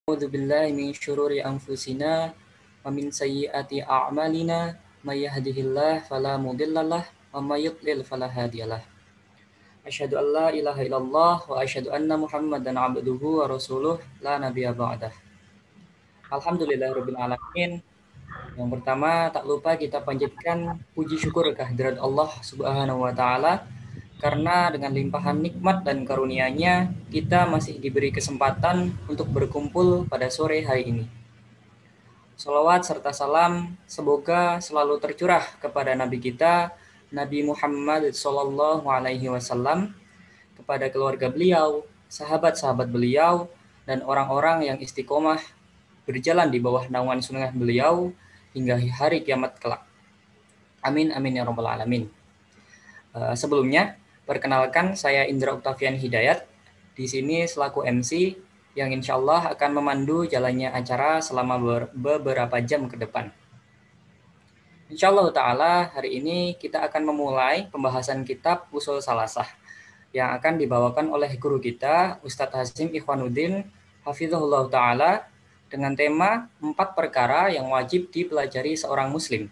A'udzu billahi min syururi anfusina wa min sayyiati a'malina may yahdihillahu fala mudhillalah wa may yudlil fala hadiyalah. Asyhadu an la ilaha illallah wa asyhadu anna Muhammadan abduhu wa rasuluh la nabiyya ba'dah. Alhamdulillahirabbil alamin. Yang pertama, tak lupa kita panjatkan puji syukur kehadirat Allah Subhanahu wa taala karena dengan limpahan nikmat dan karunia-Nya kita masih diberi kesempatan untuk berkumpul pada sore hari ini. Salawat serta salam semoga selalu tercurah kepada Nabi kita, Nabi Muhammad Sallallahu Alaihi Wasallam, kepada keluarga beliau, sahabat-sahabat beliau, dan orang-orang yang istiqomah berjalan di bawah naungan sunnah beliau hingga hari kiamat kelak. Amin amin ya rabbal alamin. Sebelumnya, perkenalkan saya Indra Octavian Hidayat. Di sini selaku MC yang insya Allah akan memandu jalannya acara selama beberapa jam ke depan. Insya Allah Ta'ala hari ini kita akan memulai pembahasan kitab Usul Salasah yang akan dibawakan oleh guru kita Ustadz Hasim Ikhwanuddin Hafizahullah Ta'ala dengan tema 4 perkara yang wajib dipelajari seorang muslim.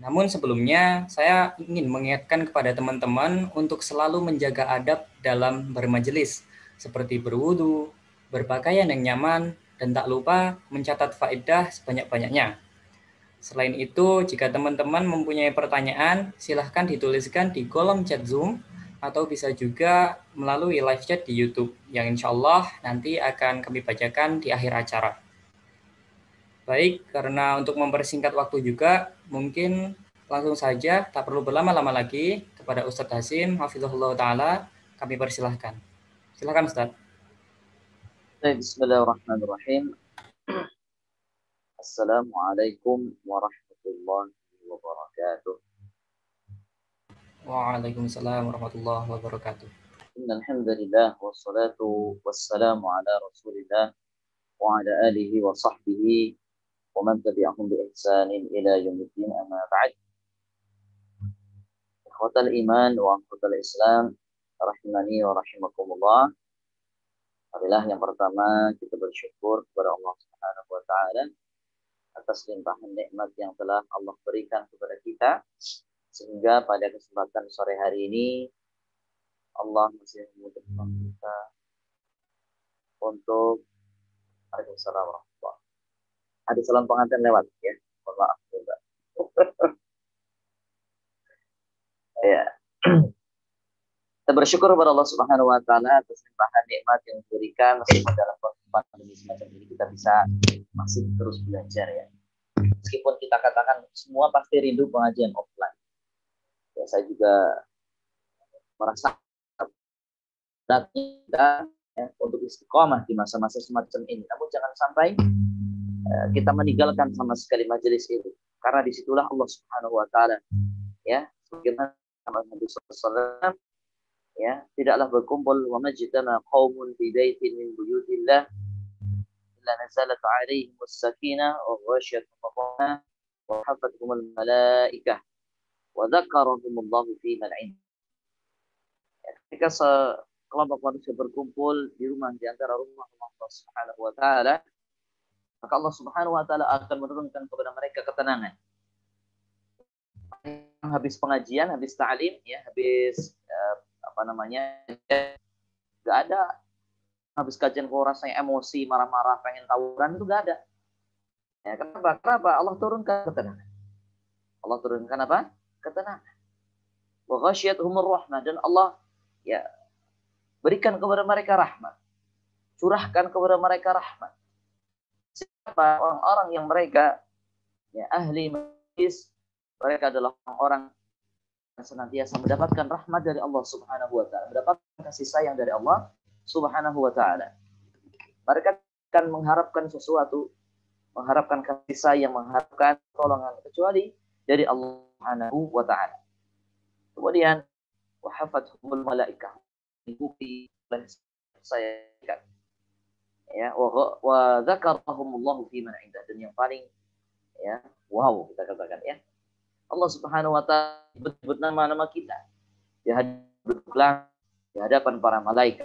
Namun sebelumnya, saya ingin mengingatkan kepada teman-teman untuk selalu menjaga adab dalam bermajelis, seperti berwudu, berpakaian yang nyaman, dan tak lupa mencatat faedah sebanyak-banyaknya. Selain itu, jika teman-teman mempunyai pertanyaan, silahkan dituliskan di kolom chat Zoom, atau bisa juga melalui live chat di YouTube, yang insya Allah nanti akan kami bacakan di akhir acara. Baik, karena untuk mempersingkat waktu juga, mungkin langsung saja, tak perlu berlama-lama lagi, kepada Ustadz Hasim, Hafizahullah Ta'ala, kami persilahkan. Silakan Ustadz. Bismillahirrahmanirrahim. Assalamualaikum warahmatullahi wabarakatuh. Waalaikumsalam warahmatullahi wabarakatuh. Innal hamdalillah wassalatu wassalamu ala Rasulillah wa ala alihi wa sahbihi wa man tabi'ahum bi ihsanin ila yaumiddin, amma ba'd. Ikhwatal iman wa ikhwatal Islam, rahimani wa rahimakumullah. Marilah yang pertama kita bersyukur kepada Allah Subhanahu wa taala atas limpahan nikmat yang telah Allah berikan kepada kita, sehingga pada kesempatan sore hari ini Allah masih memudahkan kita untuk Waalaikumsalam warahmatullahi. Ada salam pengantin lewat ya. Mohon maaf juga. Ya. Kita bersyukur kepada Allah Subhanahu wa taala atas limpahan nikmat yang diberikan, meskipun dalam pandemi semacam ini kita bisa masih terus belajar ya. Meskipun kita katakan semua pasti rindu pengajian offline. Ya, saya juga merasa kita ya, untuk istiqomah di masa-masa semacam ini. Namun jangan sampai kita meninggalkan sama sekali majelis itu, karena disitulah Allah Subhanahu wa taala ya, sebagaimana Nabi SAW ya, tidaklah berkumpul wa majtama qaumun fi baitin min buyutillah illa nazalat 'alaihim as-sakinah wa ghasyiyatuhum rahmah wa hafathumul malaikah wa dzakarahumullahu fi man 'indah. Ketika kelompok manusia berkumpul di rumah, di antara rumah-rumah Allah Subhanahu wa taala, maka Allah Subhanahu wa taala akan menurunkan kepada mereka ketenangan. Habis pengajian, habis ta'lim ya, habis nggak ada habis kajian kok rasanya emosi, marah-marah, pengen tawuran, itu nggak ada. Ya, kenapa? Allah turunkan ketenangan. Allah turunkan apa? Ketenangan. Wa ghasyiyatuhumur rahmah, dan Allah ya berikan kepada mereka rahmat. Curahkan kepada mereka rahmat. Siapa orang-orang yang mereka ya ahli majlis, mereka adalah orang yang senantiasa mendapatkan rahmat dari Allah Subhanahu wa taala, mendapatkan kasih sayang dari Allah Subhanahu wa taala. Mereka akan mengharapkan sesuatu, mengharapkan kasih sayang, mengharapkan pertolongan kecuali dari Allah Subhanahu wa taala. Kemudian wa hafathumul malaikah, diikuti oleh saya ya, wa dzakarahumullahu fi man 'indah, dan yang paling ya wow kita katakan ya, Allah Subhanahu wa taala sebut nama-nama kita di hadapan para malaikat.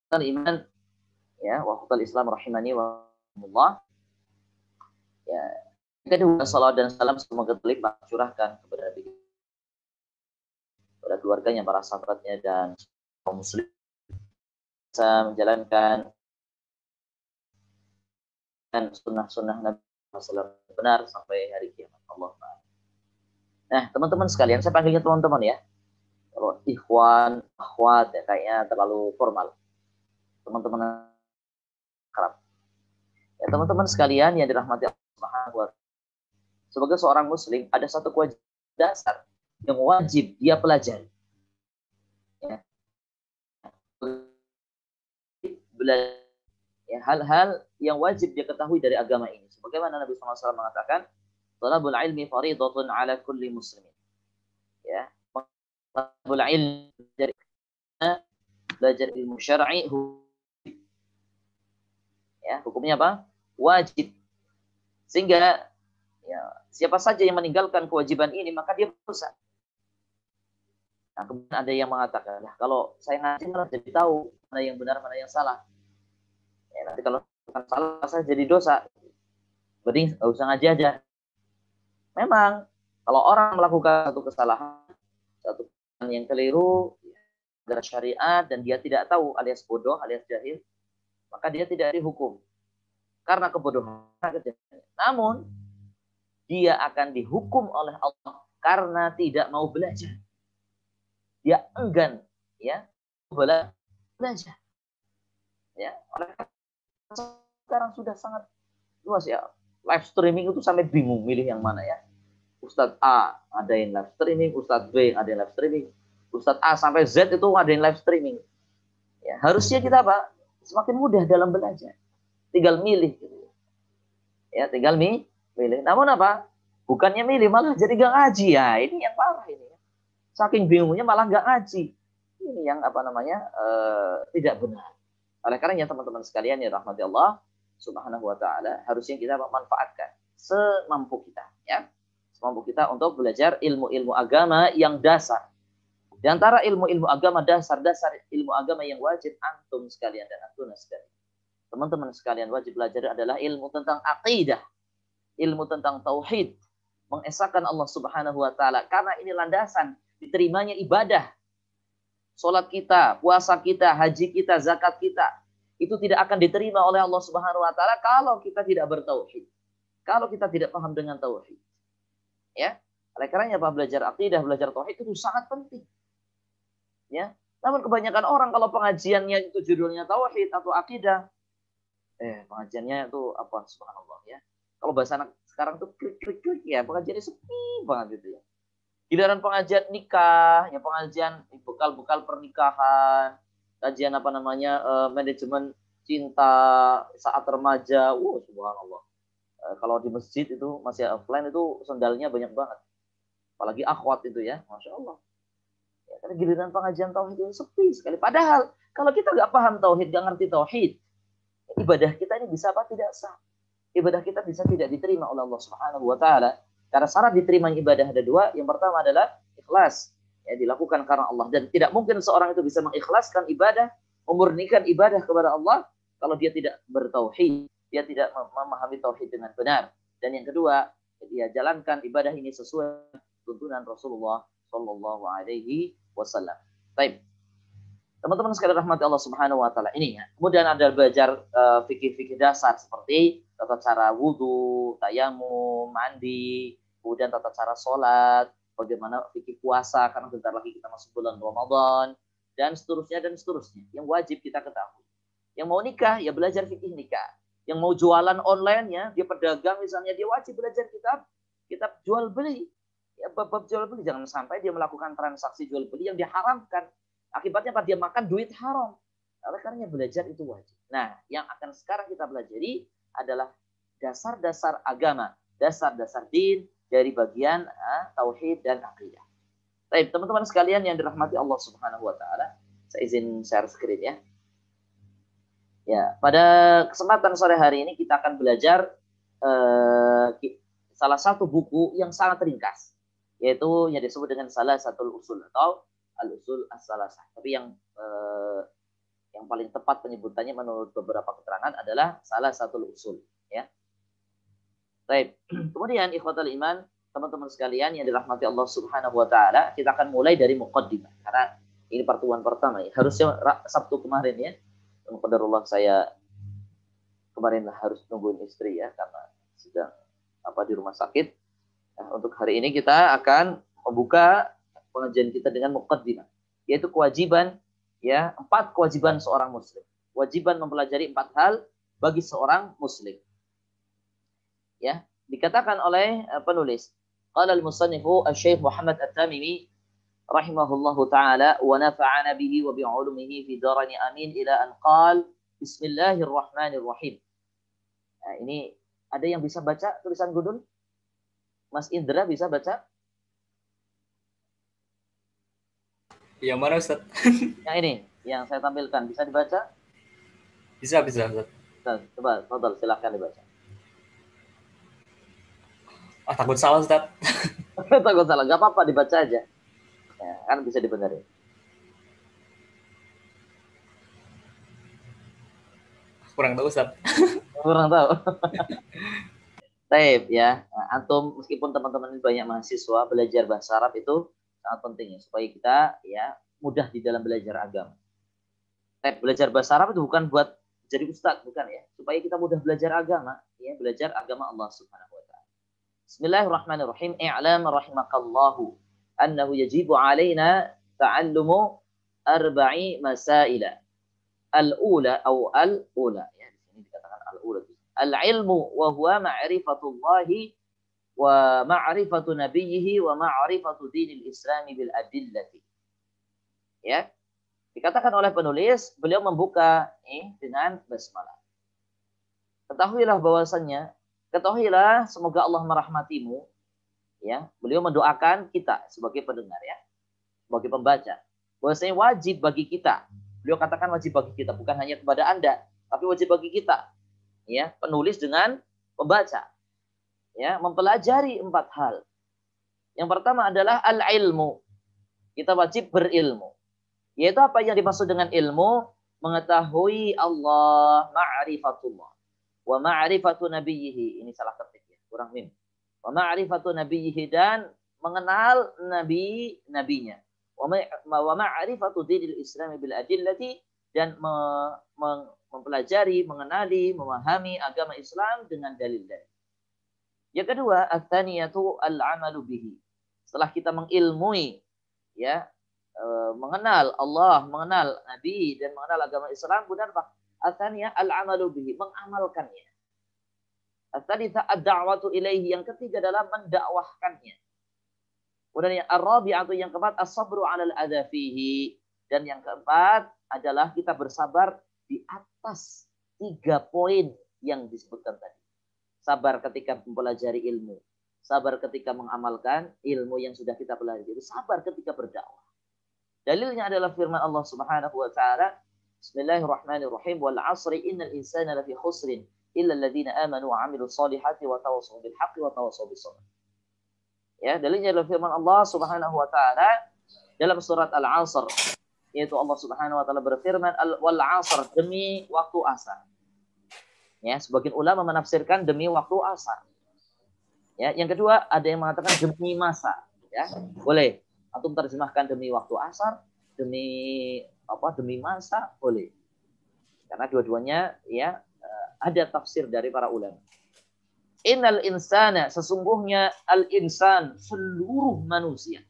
Iman Ya, waqtul Islam rahimani wa Allah. Ya, kedua salat dan salam semoga terlimpah curahkan kepada keluarganya, para sahabatnya dan kaum muslim bisa menjalankan dan sunnah-sunnah Nabi SAW benar sampai hari kiamat. Allah. Nah, teman-teman sekalian, saya panggilnya teman-teman ya. Kalau ikhwan, akhwat ya kayaknya terlalu formal. Teman-teman kerap. Ya, teman-teman sekalian yang dirahmati Allah Subhanahu wa Ta'ala. Sebagai seorang muslim ada satu kewajiban dasar yang wajib dia pelajari. Ya. Belajar ya, hal-hal yang wajib dia ketahui dari agama ini. Sebagaimana Nabi SAW mengatakan, "Talabul ilmi fariidatun 'ala kulli muslimin." Ya, talabul ilmi belajar ilmu syar'i ya, hukumnya apa? Wajib. Sehingga ya, siapa saja yang meninggalkan kewajiban ini maka dia berdosa. Nah, kemudian ada yang mengatakan, nah, kalau saya ngaji malah jadi tahu mana yang benar, mana yang salah. Ya, nanti kalau salah saya jadi dosa. Berarti nggak usah ngaji aja. Memang kalau orang melakukan satu kesalahan, satu yang keliru, dari syariat dan dia tidak tahu alias bodoh, alias jahil, maka dia tidak dihukum karena kebodohan. Namun dia akan dihukum oleh Allah karena tidak mau belajar. Dia enggan ya belajar. Ya, oleh sekarang sudah sangat luas ya. Live streaming itu sampai bingung milih yang mana ya. Ustadz A ada yang live streaming, Ustadz B ada yang live streaming, Ustadz A sampai Z itu ada yang live streaming. Ya, harusnya kita apa? Semakin mudah dalam belajar. Tinggal milih gitu. Ya, tinggal milih. Namun apa? Bukannya milih malah jadi gak ngaji ya. Ini yang parah ini. Saking bingungnya malah gak ngaji. Ini yang apa namanya? Tidak benar. Oleh karenanya teman-teman sekalian ya rahmati Allah Subhanahu wa taala, harusnya kita memanfaatkan semampu kita ya. Semampu kita untuk belajar ilmu-ilmu agama yang dasar. Di antara ilmu-ilmu agama dasar-dasar ilmu agama yang wajib antum sekalian dan antuna sekalian. Teman-teman sekalian wajib belajar adalah ilmu tentang akidah, ilmu tentang tauhid, mengesahkan Allah Subhanahu wa taala karena ini landasan diterimanya ibadah. Salat kita, puasa kita, haji kita, zakat kita itu tidak akan diterima oleh Allah Subhanahu wa taala kalau kita tidak bertauhid. Kalau kita tidak paham dengan tauhid. Ya. Oleh karenanya belajar akidah, belajar tauhid itu sangat penting. Ya. Namun kebanyakan orang kalau pengajiannya itu judulnya tauhid atau akidah, pengajiannya itu apa subhanallah ya. Kalau bahasa anak sekarang tuh klik-klik ya, pengajiannya sepi banget gitu ya. Giliran pengajian nikah, ya pengajian bekal-bekal pernikahan, kajian apa namanya manajemen cinta saat remaja, subhanallah. Kalau di masjid itu masih offline itu sendalnya banyak banget, apalagi akhwat itu ya, masya Allah. Ya, karena giliran pengajian tauhid itu sepi sekali. Padahal kalau kita nggak paham tauhid, nggak ngerti tauhid, ibadah kita ini bisa apa tidak sah. Ibadah kita bisa tidak diterima oleh Allah Subhanahu wa taala. Karena syarat diterima ibadah ada dua. Yang pertama adalah ikhlas. Ya, dilakukan karena Allah. Dan tidak mungkin seorang itu bisa mengikhlaskan ibadah, memurnikan ibadah kepada Allah kalau dia tidak bertauhid. Dia tidak memahami tauhid dengan benar. Dan yang kedua, dia jalankan ibadah ini sesuai tuntunan Rasulullah Shallallahu Alaihi Wasallam. Baik. Teman-teman sekalian rahmati Allah Subhanahu wa taala ini ya. Kemudian ada belajar fikih-fikih dasar seperti tata cara wudu, tayamum, mandi, kemudian tata cara sholat, bagaimana fikih puasa karena bentar lagi kita masuk bulan Ramadan dan seterusnya yang wajib kita ketahui. Yang mau nikah ya belajar fikih nikah. Yang mau jualan online ya, dia pedagang misalnya, dia wajib belajar kitab jual beli. Ya, bab jual beli, jangan sampai dia melakukan transaksi jual beli yang diharamkan. Akibatnya apa? Dia makan duit haram. Oleh karenanya belajar itu wajib. Nah, yang akan sekarang kita pelajari adalah dasar-dasar agama, dasar-dasar din dari bagian tauhid dan akidah. Baik, teman-teman sekalian yang dirahmati Allah Subhanahu wa taala, saya izin share screen ya. Ya, pada kesempatan sore hari ini kita akan belajar salah satu buku yang sangat ringkas, yaitu yang disebut dengan salah satu usul atau al-usul as-salasah. Tapi yang Yang paling tepat penyebutannya menurut beberapa keterangan adalah salah satu usul. Ya. Baik. Kemudian ikhwatul iman, teman-teman sekalian yang dirahmati Allah Subhanahu wa taala, kita akan mulai dari muqaddimah karena ini pertemuan pertama ya. Harusnya Sabtu kemarin ya. Qadarullah saya kemarin harus nungguin istri ya karena sedang di rumah sakit. Nah, untuk hari ini kita akan membuka pengajian kita dengan muqaddimah, yaitu kewajiban ya, 4 kewajiban seorang muslim. Kewajiban mempelajari 4 hal bagi seorang muslim. Ya, dikatakan oleh penulis, qala al-musannifu Asy-Syaikh Muhammad At-Tamimi rahimahullahu taala wa nafa'ana bihi wa bi'ulumihi fi darani amin ila an qala bismillahirrahmanirrahim. Nah, ini ada yang bisa baca tulisan Gudul? Mas Indra bisa baca? Yang mana Ustaz? Yang ini, yang saya tampilkan bisa dibaca? Bisa Ustaz. Coba, fadhal, silakan dibaca. Takut salah Ustaz. Takut salah, gak apa-apa dibaca aja. Ya, kan bisa dibenerin. Kurang tahu Ustaz. Kurang tahu. Taib ya. Nah, antum meskipun teman-teman ini banyak mahasiswa, belajar bahasa Arab itu sangat penting ya supaya kita ya mudah di dalam belajar agama. Taib, belajar bahasa Arab itu bukan buat jadi ustadz, bukan ya. Supaya kita mudah belajar agama, ya, belajar agama Allah Subhanahu wa taala. Bismillahirrahmanirrahim. I'lam rahimakallahu annahu yajibu alaina ta'allumu arba'i masaila. Al-ula atau al-ula ya, di sini dikatakan al-ula. Al-ilmu wa huwa ma'rifatullahi wa ma'rifatu nabiyhi wa ma'rifatu dinil islami bil adillati. Ya. Dikatakan oleh penulis, beliau membuka dengan basmalah. Ketahuilah semoga Allah merahmatimu. Ya, beliau mendoakan kita sebagai pendengar ya, sebagai pembaca. Bahwasanya wajib bagi kita. Beliau katakan wajib bagi kita, bukan hanya kepada Anda, tapi wajib bagi kita. Ya, penulis dengan pembaca. Ya, mempelajari 4 hal. Yang pertama adalah al-ilmu. Kita wajib berilmu. Yaitu apa yang dimaksud dengan ilmu? Mengetahui Allah, ma'rifatullah. Wa ma'rifatu nabiyhi. Ini salah ketik ya, kurang mim. Wa ma'rifatu nabiyhi, dan mengenal nabinya. Wa ma'rifatu dinil islami bil adillati, dan mempelajari, mengenali, memahami agama Islam dengan dalil-dalil. Yang kedua, ats-tsaniyatu al-'amalu bihi. Setelah kita mengilmui ya, mengenal Allah, mengenal Nabi, dan mengenal agama Islam, benar Pak? Ats-tsaniyah al-'amalu bihi, mengamalkannya. Ats-tsalitsah ad-da'watu ilaihi, yang ketiga adalah mendakwahkannya. Kemudian yang ar-rabi'atu, yang keempat, as-sabru 'alal adza fihi, dan yang keempat adalah kita bersabar di atas 3 poin yang disebutkan tadi. Sabar ketika mempelajari ilmu, sabar ketika mengamalkan ilmu yang sudah kita pelajari, sabar ketika berdakwah. Dalilnya adalah firman Allah Subhanahu wa taala, Bismillahirrahmanirrahim, wal 'asri innal insana lafi khusrin illa alladziina aamanu wa 'amilus shalihati wa tawassaw bil haqqi wa tawassaw bis sabr. Ya, dalilnya adalah firman Allah Subhanahu wa taala dalam surat Al-'Asr, yaitu Allah Subhanahu wa taala berfirman, wal 'asr, demi waktu asar. Ya, sebagian ulama menafsirkan demi waktu asar. Ya, yang kedua ada yang mengatakan demi masa, ya. Boleh antum terjemahkan demi waktu asar, demi masa, boleh. Karena dua-duanya ya ada tafsir dari para ulama. Innal insana, sesungguhnya al-insan, seluruh manusia.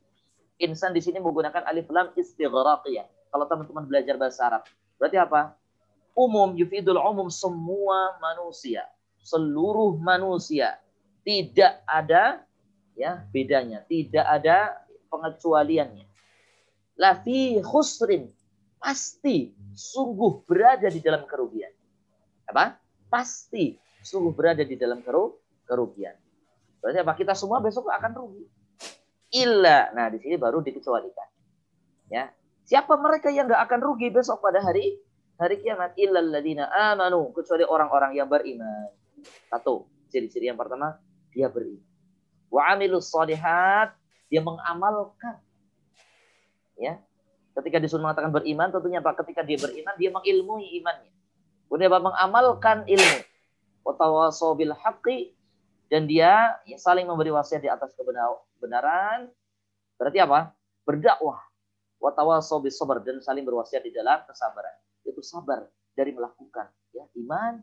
Insan di sini menggunakan alif lam istighraqiyah. Kalau teman-teman belajar bahasa Arab, berarti apa? Umum, yufidul umum, semua manusia, seluruh manusia, tidak ada ya bedanya, tidak ada pengecualiannya. Lafi khusrin, pasti sungguh berada di dalam kerugian. Apa? Pasti sungguh berada di dalam kerugian. Berarti apa? Kita semua besok akan rugi. Illa, nah di sini baru dikecualikan. Ya, siapa mereka yang nggak akan rugi besok pada hari kiamat? Illal ladzina amanu, kecuali orang-orang yang beriman. Satu, ciri-ciri yang pertama, dia beriman. Wa amilus shalihat, dia mengamalkan. Ya. Ketika disuruh mengatakan beriman, tentunya Pak, ketika dia beriman, dia mengilmui imannya. Kemudian Bapak mengamalkan ilmu. Watawasau bil haqqi, dan dia ya, saling memberi wasiat di atas kebenaran. Berarti apa? Berdakwah. Watawasau bis sabar, dan saling berwasiat di dalam kesabaran. Itu sabar dari melakukan ya, iman,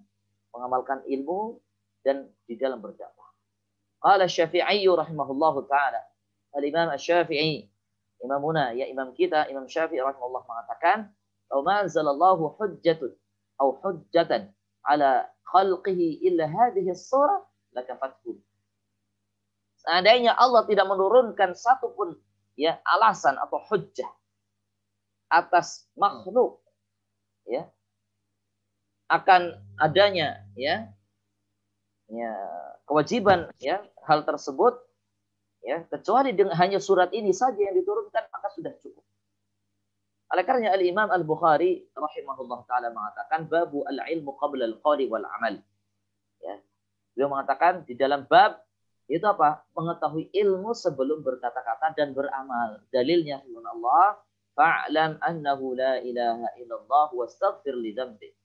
mengamalkan ilmu, dan di dalam berdakwah. Qala Syafi'i rahimahullahu taala. Al-Imam Asy-Syafi'i, imamuna, ya imam kita, Imam Syafi'i rahimahullah mengatakan, "Law ma anzalallahu hujjatun aw hujjatan ala khalqihi illa hadhihi as-surah lakafathu." Seandainya Allah tidak menurunkan satupun ya alasan atau hujjah atas makhluk ya akan adanya ya kewajiban ya hal tersebut ya kecuali dengan hanya surat ini saja yang diturunkan maka sudah cukup. Oleh karena Al-Imam Al-Bukhari rahimahullah taala mengatakan babu al-ilmu qabla al-qawli wal amal. Ya. Beliau mengatakan di dalam bab itu apa? Mengetahui ilmu sebelum berkata-kata dan beramal. Dalilnya firman Allah, fa'lam annahu la ilaha illallah wastaghfir li dzambik.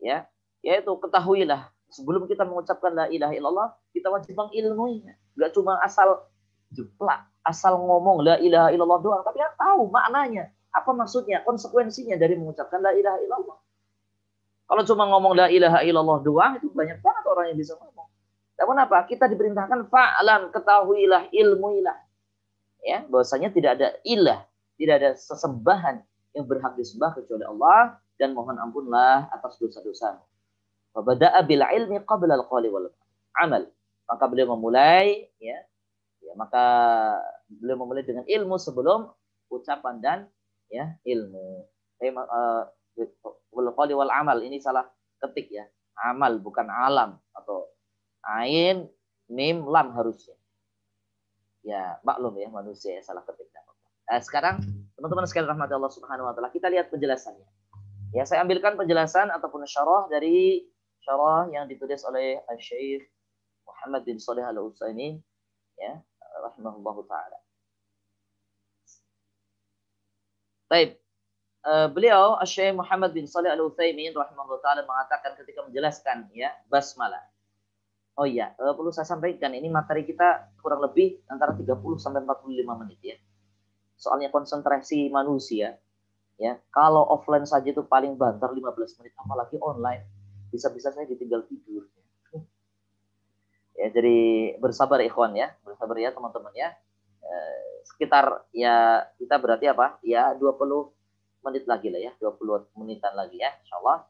Ya, yaitu ketahuilah sebelum kita mengucapkan la ilaha illallah, kita wajib mengilmuinya. Enggak cuma asal jeplak, asal ngomong la ilaha illallah doang, tapi kan tahu maknanya. Apa maksudnya, konsekuensinya dari mengucapkan la ilaha illallah. Kalau cuma ngomong la ilaha illallah doang, itu banyak banget orang yang bisa ngomong. Namun apa? Kita diperintahkan fa'lam, ketahuilah, ilmuilah. Ya, bahwasanya tidak ada ilah, tidak ada sesembahan yang berhak disembah kecuali Allah, dan mohon ampunlah atas dosa-dosamu. Wa bada'a bil ilmi qabla al-qawli wal amal. Maka beliau memulai maka beliau memulai dengan ilmu sebelum ucapan dan ya ilmu. Wal qawli wal amal, ini salah ketik ya. Amal bukan alam, atau ain mim lam harusnya. Ya, maklum ya manusia salah ketik. Nah, sekarang teman-teman sekalian rahmat Allah Subhanahu wa taala, kita lihat penjelasannya. Ya, saya ambilkan penjelasan ataupun syarah dari syarah yang ditulis oleh Syekh Muhammad bin Shalih Al-Utsaimin ya, rahimahullahu taala. Baik. Beliau Syekh Muhammad bin Shalih Al-Utsaimin rahimahullahu taala mengatakan ketika menjelaskan ya basmalah. Oh iya, perlu saya sampaikan ini materi kita kurang lebih antara 30 sampai 45 menit ya. Soalnya konsentrasi manusia ya, kalau offline saja itu paling banter 15 menit, apalagi online bisa-bisa saya ditinggal tidur. Ya, jadi bersabar ikhwan ya, bersabar ya teman-teman ya. Sekitar ya kita berarti apa? Ya 20 menit lagi lah ya, 20 menitan lagi ya, insyaallah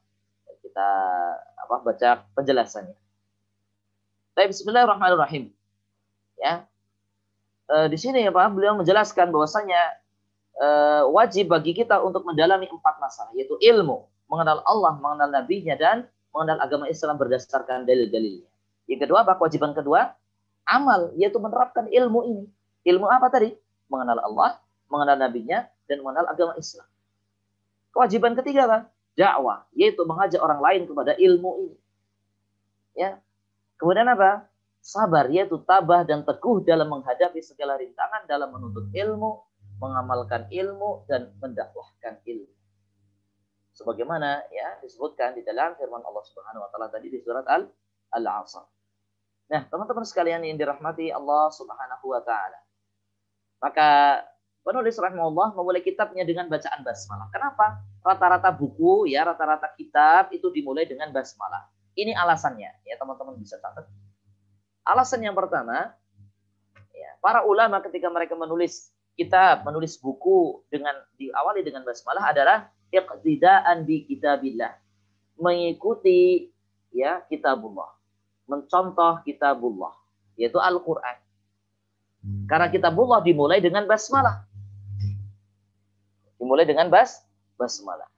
kita baca penjelasannya. Baik, bismillahirrahmanirrahim. Ya. Di sini ya Pak, beliau menjelaskan bahwasanya wajib bagi kita untuk mendalami 4 masalah, yaitu ilmu, mengenal Allah, mengenal nabinya, dan mengenal agama Islam berdasarkan dalil-dalilnya. Yang kedua, kewajiban kedua, amal, yaitu menerapkan ilmu ini. Ilmu apa tadi? Mengenal Allah, mengenal nabinya, dan mengenal agama Islam. Kewajiban ketiga, Pak, dakwah, yaitu mengajak orang lain kepada ilmu ini. Ya. Kemudian apa? Sabar, yaitu tabah dan teguh dalam menghadapi segala rintangan dalam menuntut ilmu, mengamalkan ilmu, dan mendakwahkan ilmu. Sebagaimana ya disebutkan di dalam firman Allah Subhanahu wa taala tadi di surat Al-Asr. Nah, teman-teman sekalian yang dirahmati Allah Subhanahu wa taala. Maka penulis rahimahullah memulai kitabnya dengan bacaan basmalah. Kenapa? Rata-rata buku ya, rata-rata kitab itu dimulai dengan basmalah. Ini alasannya, ya teman-teman bisa catat. Alasan yang pertama, ya, para ulama ketika mereka menulis kitab, menulis buku dengan diawali dengan basmalah adalah iqtidaan bi kitabillah, mengikuti ya kitabullah, mencontoh kitabullah, yaitu Al-Qur'an. Karena kitabullah dimulai dengan basmalah. Dimulai dengan basmalah.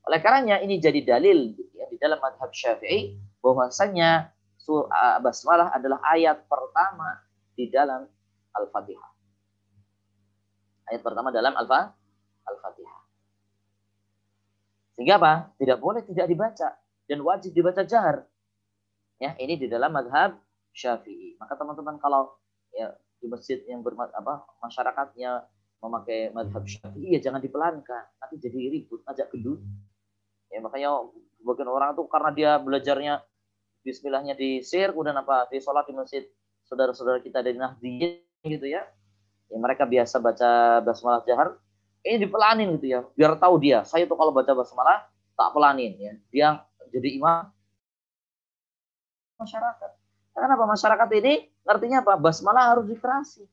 Oleh karenanya ini jadi dalil ya, di dalam mazhab Syafi'i bahwasanya surah basmalah adalah ayat pertama di dalam Al-Fatihah. Ayat pertama dalam Al-Fatihah. Sehingga apa? Tidak boleh tidak dibaca dan wajib dibaca jahar. Ya, ini di dalam mazhab Syafi'i. Maka teman-teman kalau ya di masjid yang masyarakatnya memakai madhab Syafi'i, ya jangan dipelankan, nanti jadi ribut, ajak gendut. Ya makanya bagian orang tuh karena dia belajarnya Bismillahnya di sir, kemudian apa di sholat di masjid saudara-saudara kita dari Nahdliyin gitu ya. Ya mereka biasa baca basmalah jahar, ini dipelanin gitu ya, biar tahu dia. Saya tuh kalau baca basmalah tak pelanin ya. Dia jadi imam masyarakat. Kenapa masyarakat ini ngertinya apa? Basmalah harus dikerasi.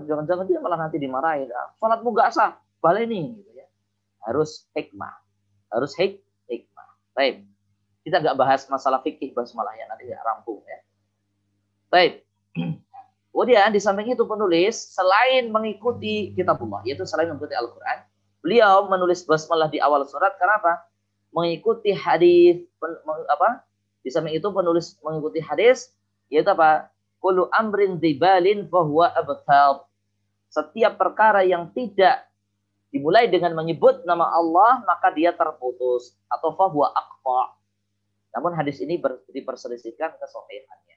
Jangan-jangan dia malah nanti dimarahin. Sholatmu gak sah, baleni gitu ya. Harus hikmah, harus hikmah. Baik, kita nggak bahas masalah fikih basmalah ya, nanti ya rampung ya. Baik. Kemudian di samping itu penulis selain mengikuti kitabullah, yaitu selain mengikuti Al-Quran, beliau menulis basmalah di awal surat karena apa? Mengikuti hadis apa? Di samping itu penulis mengikuti hadis, yaitu apa? Kullu amrin dibalin fahuwa abtal. Setiap perkara yang tidak dimulai dengan menyebut nama Allah, maka dia terputus atau fahuwa aqta. Namun hadis ini diperselisihkan kesahihannya.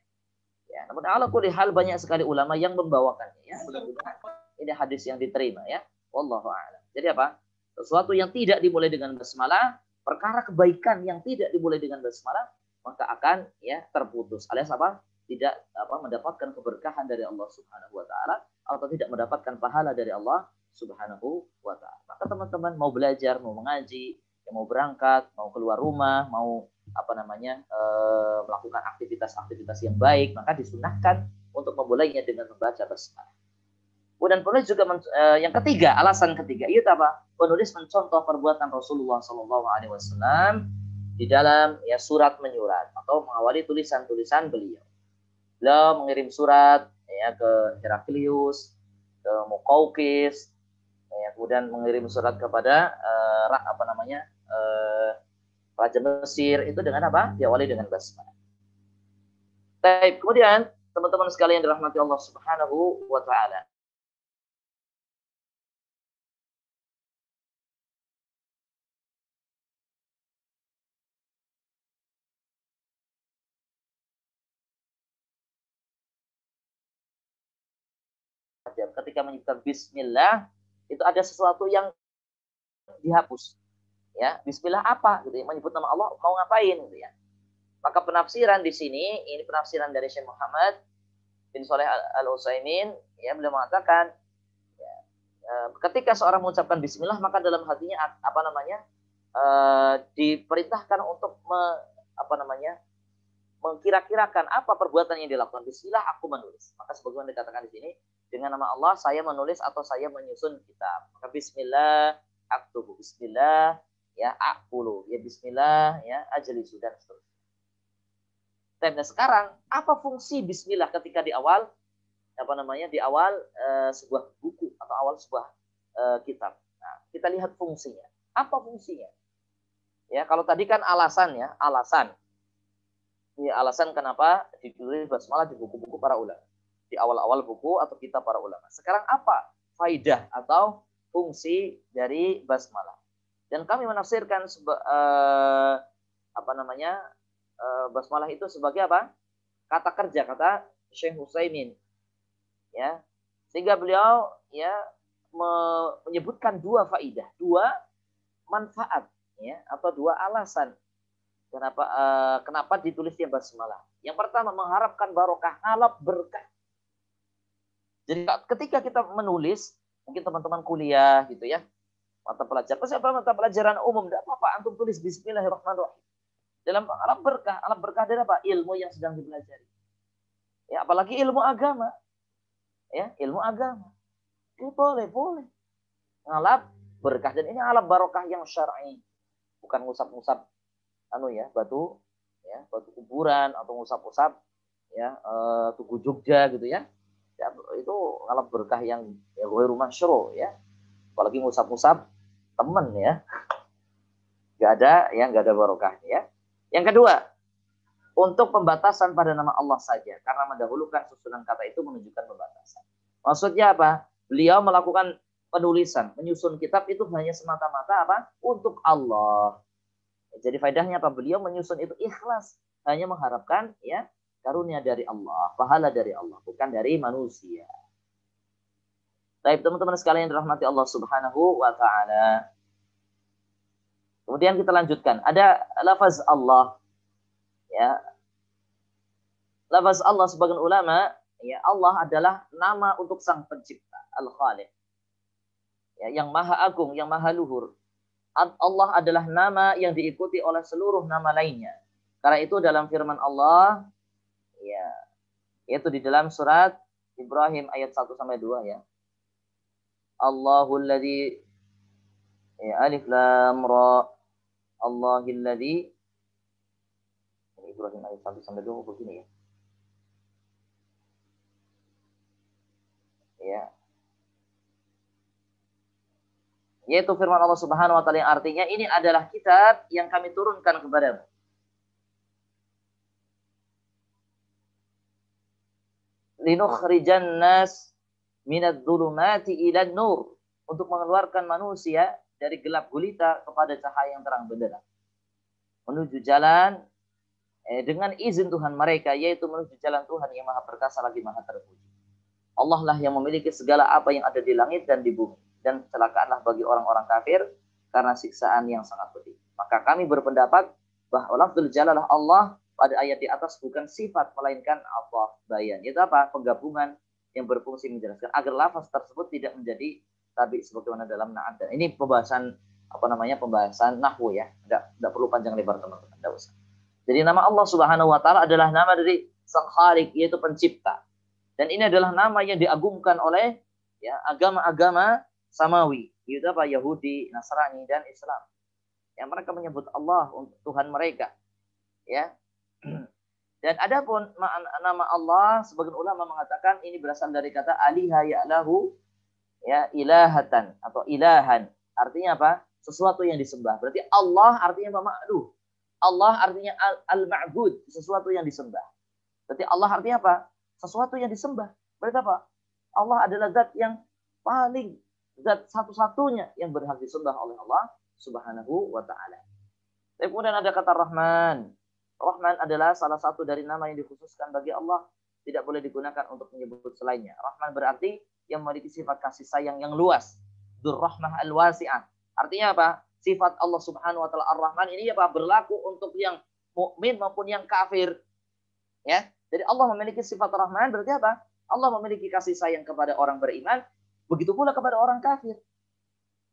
Ya, namun ala kulli hal banyak sekali ulama yang membawakannya ya. Mudah-mudahan ini hadis yang diterima ya. Wallahu a'lam. Jadi apa? Sesuatu yang tidak dimulai dengan basmalah, perkara kebaikan yang tidak dimulai dengan basmalah, maka akan ya terputus. Alias apa? Tidak apa mendapatkan keberkahan dari Allah Subhanahu wa taala atau tidak mendapatkan pahala dari Allah Subhanahu wa taala. Maka teman-teman mau belajar, mau mengaji, yang mau berangkat, mau keluar rumah, mau apa namanya melakukan aktivitas-aktivitas yang baik, maka disunahkan untuk memulainya dengan membaca basmalah. Kemudian penulis juga yang ketiga, alasan ketiga itu apa? Penulis mencontoh perbuatan Rasulullah SAW di dalam ya surat menyurat atau mengawali tulisan-tulisan beliau. Beliau mengirim surat ya ke Heraklius, ke Muqawqis, ya, kemudian mengirim surat kepada apa namanya Raja Mesir, itu dengan apa? Diawali dengan basmalah. Baik, kemudian teman-teman sekalian dirahmati Allah Subhanahu wa taala. Ketika menyebutkan bismillah, itu ada sesuatu yang dihapus. Ya, bismillah apa gitu ya, menyebut nama Allah mau ngapain gitu ya. Maka penafsiran di sini, ini penafsiran dari Syekh Muhammad bin Shalih Al-Utsaimin, ya beliau mengatakan ya, ketika seorang mengucapkan bismillah maka dalam hatinya apa namanya diperintahkan untuk apa namanya mengkira-kirakan apa perbuatan yang dilakukan. Bismillah aku menulis. Maka sebagaimana dikatakan di sini, dengan nama Allah saya menulis atau saya menyusun kitab. Maka bismillah aktubu, bismillah ya akulu, ya bismillah ya ajlisu dan seterusnya. Dan sekarang apa fungsi bismillah ketika di awal apa namanya di awal sebuah buku atau awal sebuah kitab. Nah, kita lihat fungsinya. Apa fungsinya? Ya, kalau tadi kan alasan ya, alasan. Ini alasan kenapa ditulis basmalah di buku-buku para ulama. Di awal-awal buku atau kitab para ulama. Sekarang apa faidah atau fungsi dari basmalah? Dan kami menafsirkan apa namanya basmalah itu sebagai apa? Kata kerja, kata Syekh Utsaimin. Ya. Sehingga beliau ya menyebutkan dua faidah, dua manfaat ya atau dua alasan kenapa ditulisnya basmalah. Yang pertama mengharapkan barokah, ngalap berkah. Jadi ketika kita menulis, mungkin teman-teman kuliah gitu ya, mata pelajaran umum, tidak apa-apa antum tulis bismillahirrahmanirrahim. Dalam alam berkah dari apa? Ilmu yang sedang dipelajari. Ya, apalagi ilmu agama. Ya, ilmu agama. Ini boleh. Ngalap berkah, dan ini alam barokah yang syar'i. Bukan ngusap-ngusap batu kuburan atau ngusap-ngusap ya tugu Jogja gitu ya. Ya itu ngalap berkah yang ya rumah syro ya. Apalagi ngusap-ngusap teman ya. Enggak ada barokahnya ya. Yang kedua, untuk pembatasan pada nama Allah saja, karena mendahulukan susunan kata itu menunjukkan pembatasan. Maksudnya apa? Beliau melakukan penulisan, menyusun kitab itu hanya semata-mata apa? Untuk Allah. Jadi faedahnya apa? Beliau menyusun itu ikhlas, hanya mengharapkan ya karunia dari Allah, pahala dari Allah, bukan dari manusia. Baik, teman-teman sekalian yang dirahmati Allah Subhanahu wa taala. Kemudian kita lanjutkan. Ada lafaz Allah, ya. Lafaz Allah sebagian ulama, ya, Allah adalah nama untuk Sang Pencipta, Al-Khaliq. Ya, yang Maha Agung, yang Maha Luhur. Allah adalah nama yang diikuti oleh seluruh nama lainnya. Karena itu dalam firman Allah, ya, yaitu di dalam surat Ibrahim ayat 1 sampai 2, ya. Allahul ladzi, ya, alif lam ra, Allahil ladzi, Ibrahim ayat 1 sampai 2 begini, ya. Ya. Yaitu firman Allah Subhanahu wa taala yang artinya ini adalah kitab yang kami turunkan kepadamu. Linukhrijan nas minadz dzulumati ilan nur, untuk mengeluarkan manusia dari gelap gulita kepada cahaya yang terang benderang, menuju jalan dengan izin Tuhan mereka, yaitu menuju jalan Tuhan yang Maha Perkasa lagi Maha Terpuji. Allah lah yang memiliki segala apa yang ada di langit dan di bumi, dan celakaanlah bagi orang-orang kafir karena siksaan yang sangat pedih. Maka kami berpendapat bahwa lafzul jalalah Allah pada ayat di atas bukan sifat melainkan apa bayan. Itu apa? Penggabungan yang berfungsi menjelaskan agar lafaz tersebut tidak menjadi tabi sebagaimana dalam na'at. Dan ini pembahasan pembahasan nahwu, ya. Enggak perlu panjang lebar, teman-teman, enggak usah. Jadi nama Allah Subhanahu wa taala adalah nama dari Sang Khaliq, yaitu pencipta. Dan ini adalah nama yang diagungkan oleh, ya, agama-agama samawi, yaitu apa? Yahudi, Nasrani, dan Islam. Yang mereka menyebut Allah untuk Tuhan mereka, ya. Dan adapun nama Allah, sebagian ulama mengatakan ini berasal dari kata aliha ya'lahu, ya, ilahatan atau ilahan. Artinya apa? Sesuatu yang disembah. Berarti Allah artinya ma'luh. Allah artinya al-ma'bud, sesuatu yang disembah. Berarti Allah artinya apa? Sesuatu yang disembah. Berarti apa? Allah adalah zat yang paling, zat satu-satunya yang berhak disembah oleh Allah Subhanahu wa taala. Kemudian ada kata Rahman. Rahman adalah salah satu dari nama yang dikhususkan bagi Allah, tidak boleh digunakan untuk menyebut selainnya. Rahman berarti yang memiliki sifat kasih sayang yang luas. Dzur-Rahmah al-Wasi'ah. Artinya apa? Sifat Allah Subhanahu wa taala Ar-Rahman ini apa? Berlaku untuk yang mukmin maupun yang kafir. Ya. Jadi Allah memiliki sifat Rahman, berarti apa? Allah memiliki kasih sayang kepada orang beriman, begitu pula kepada orang kafir.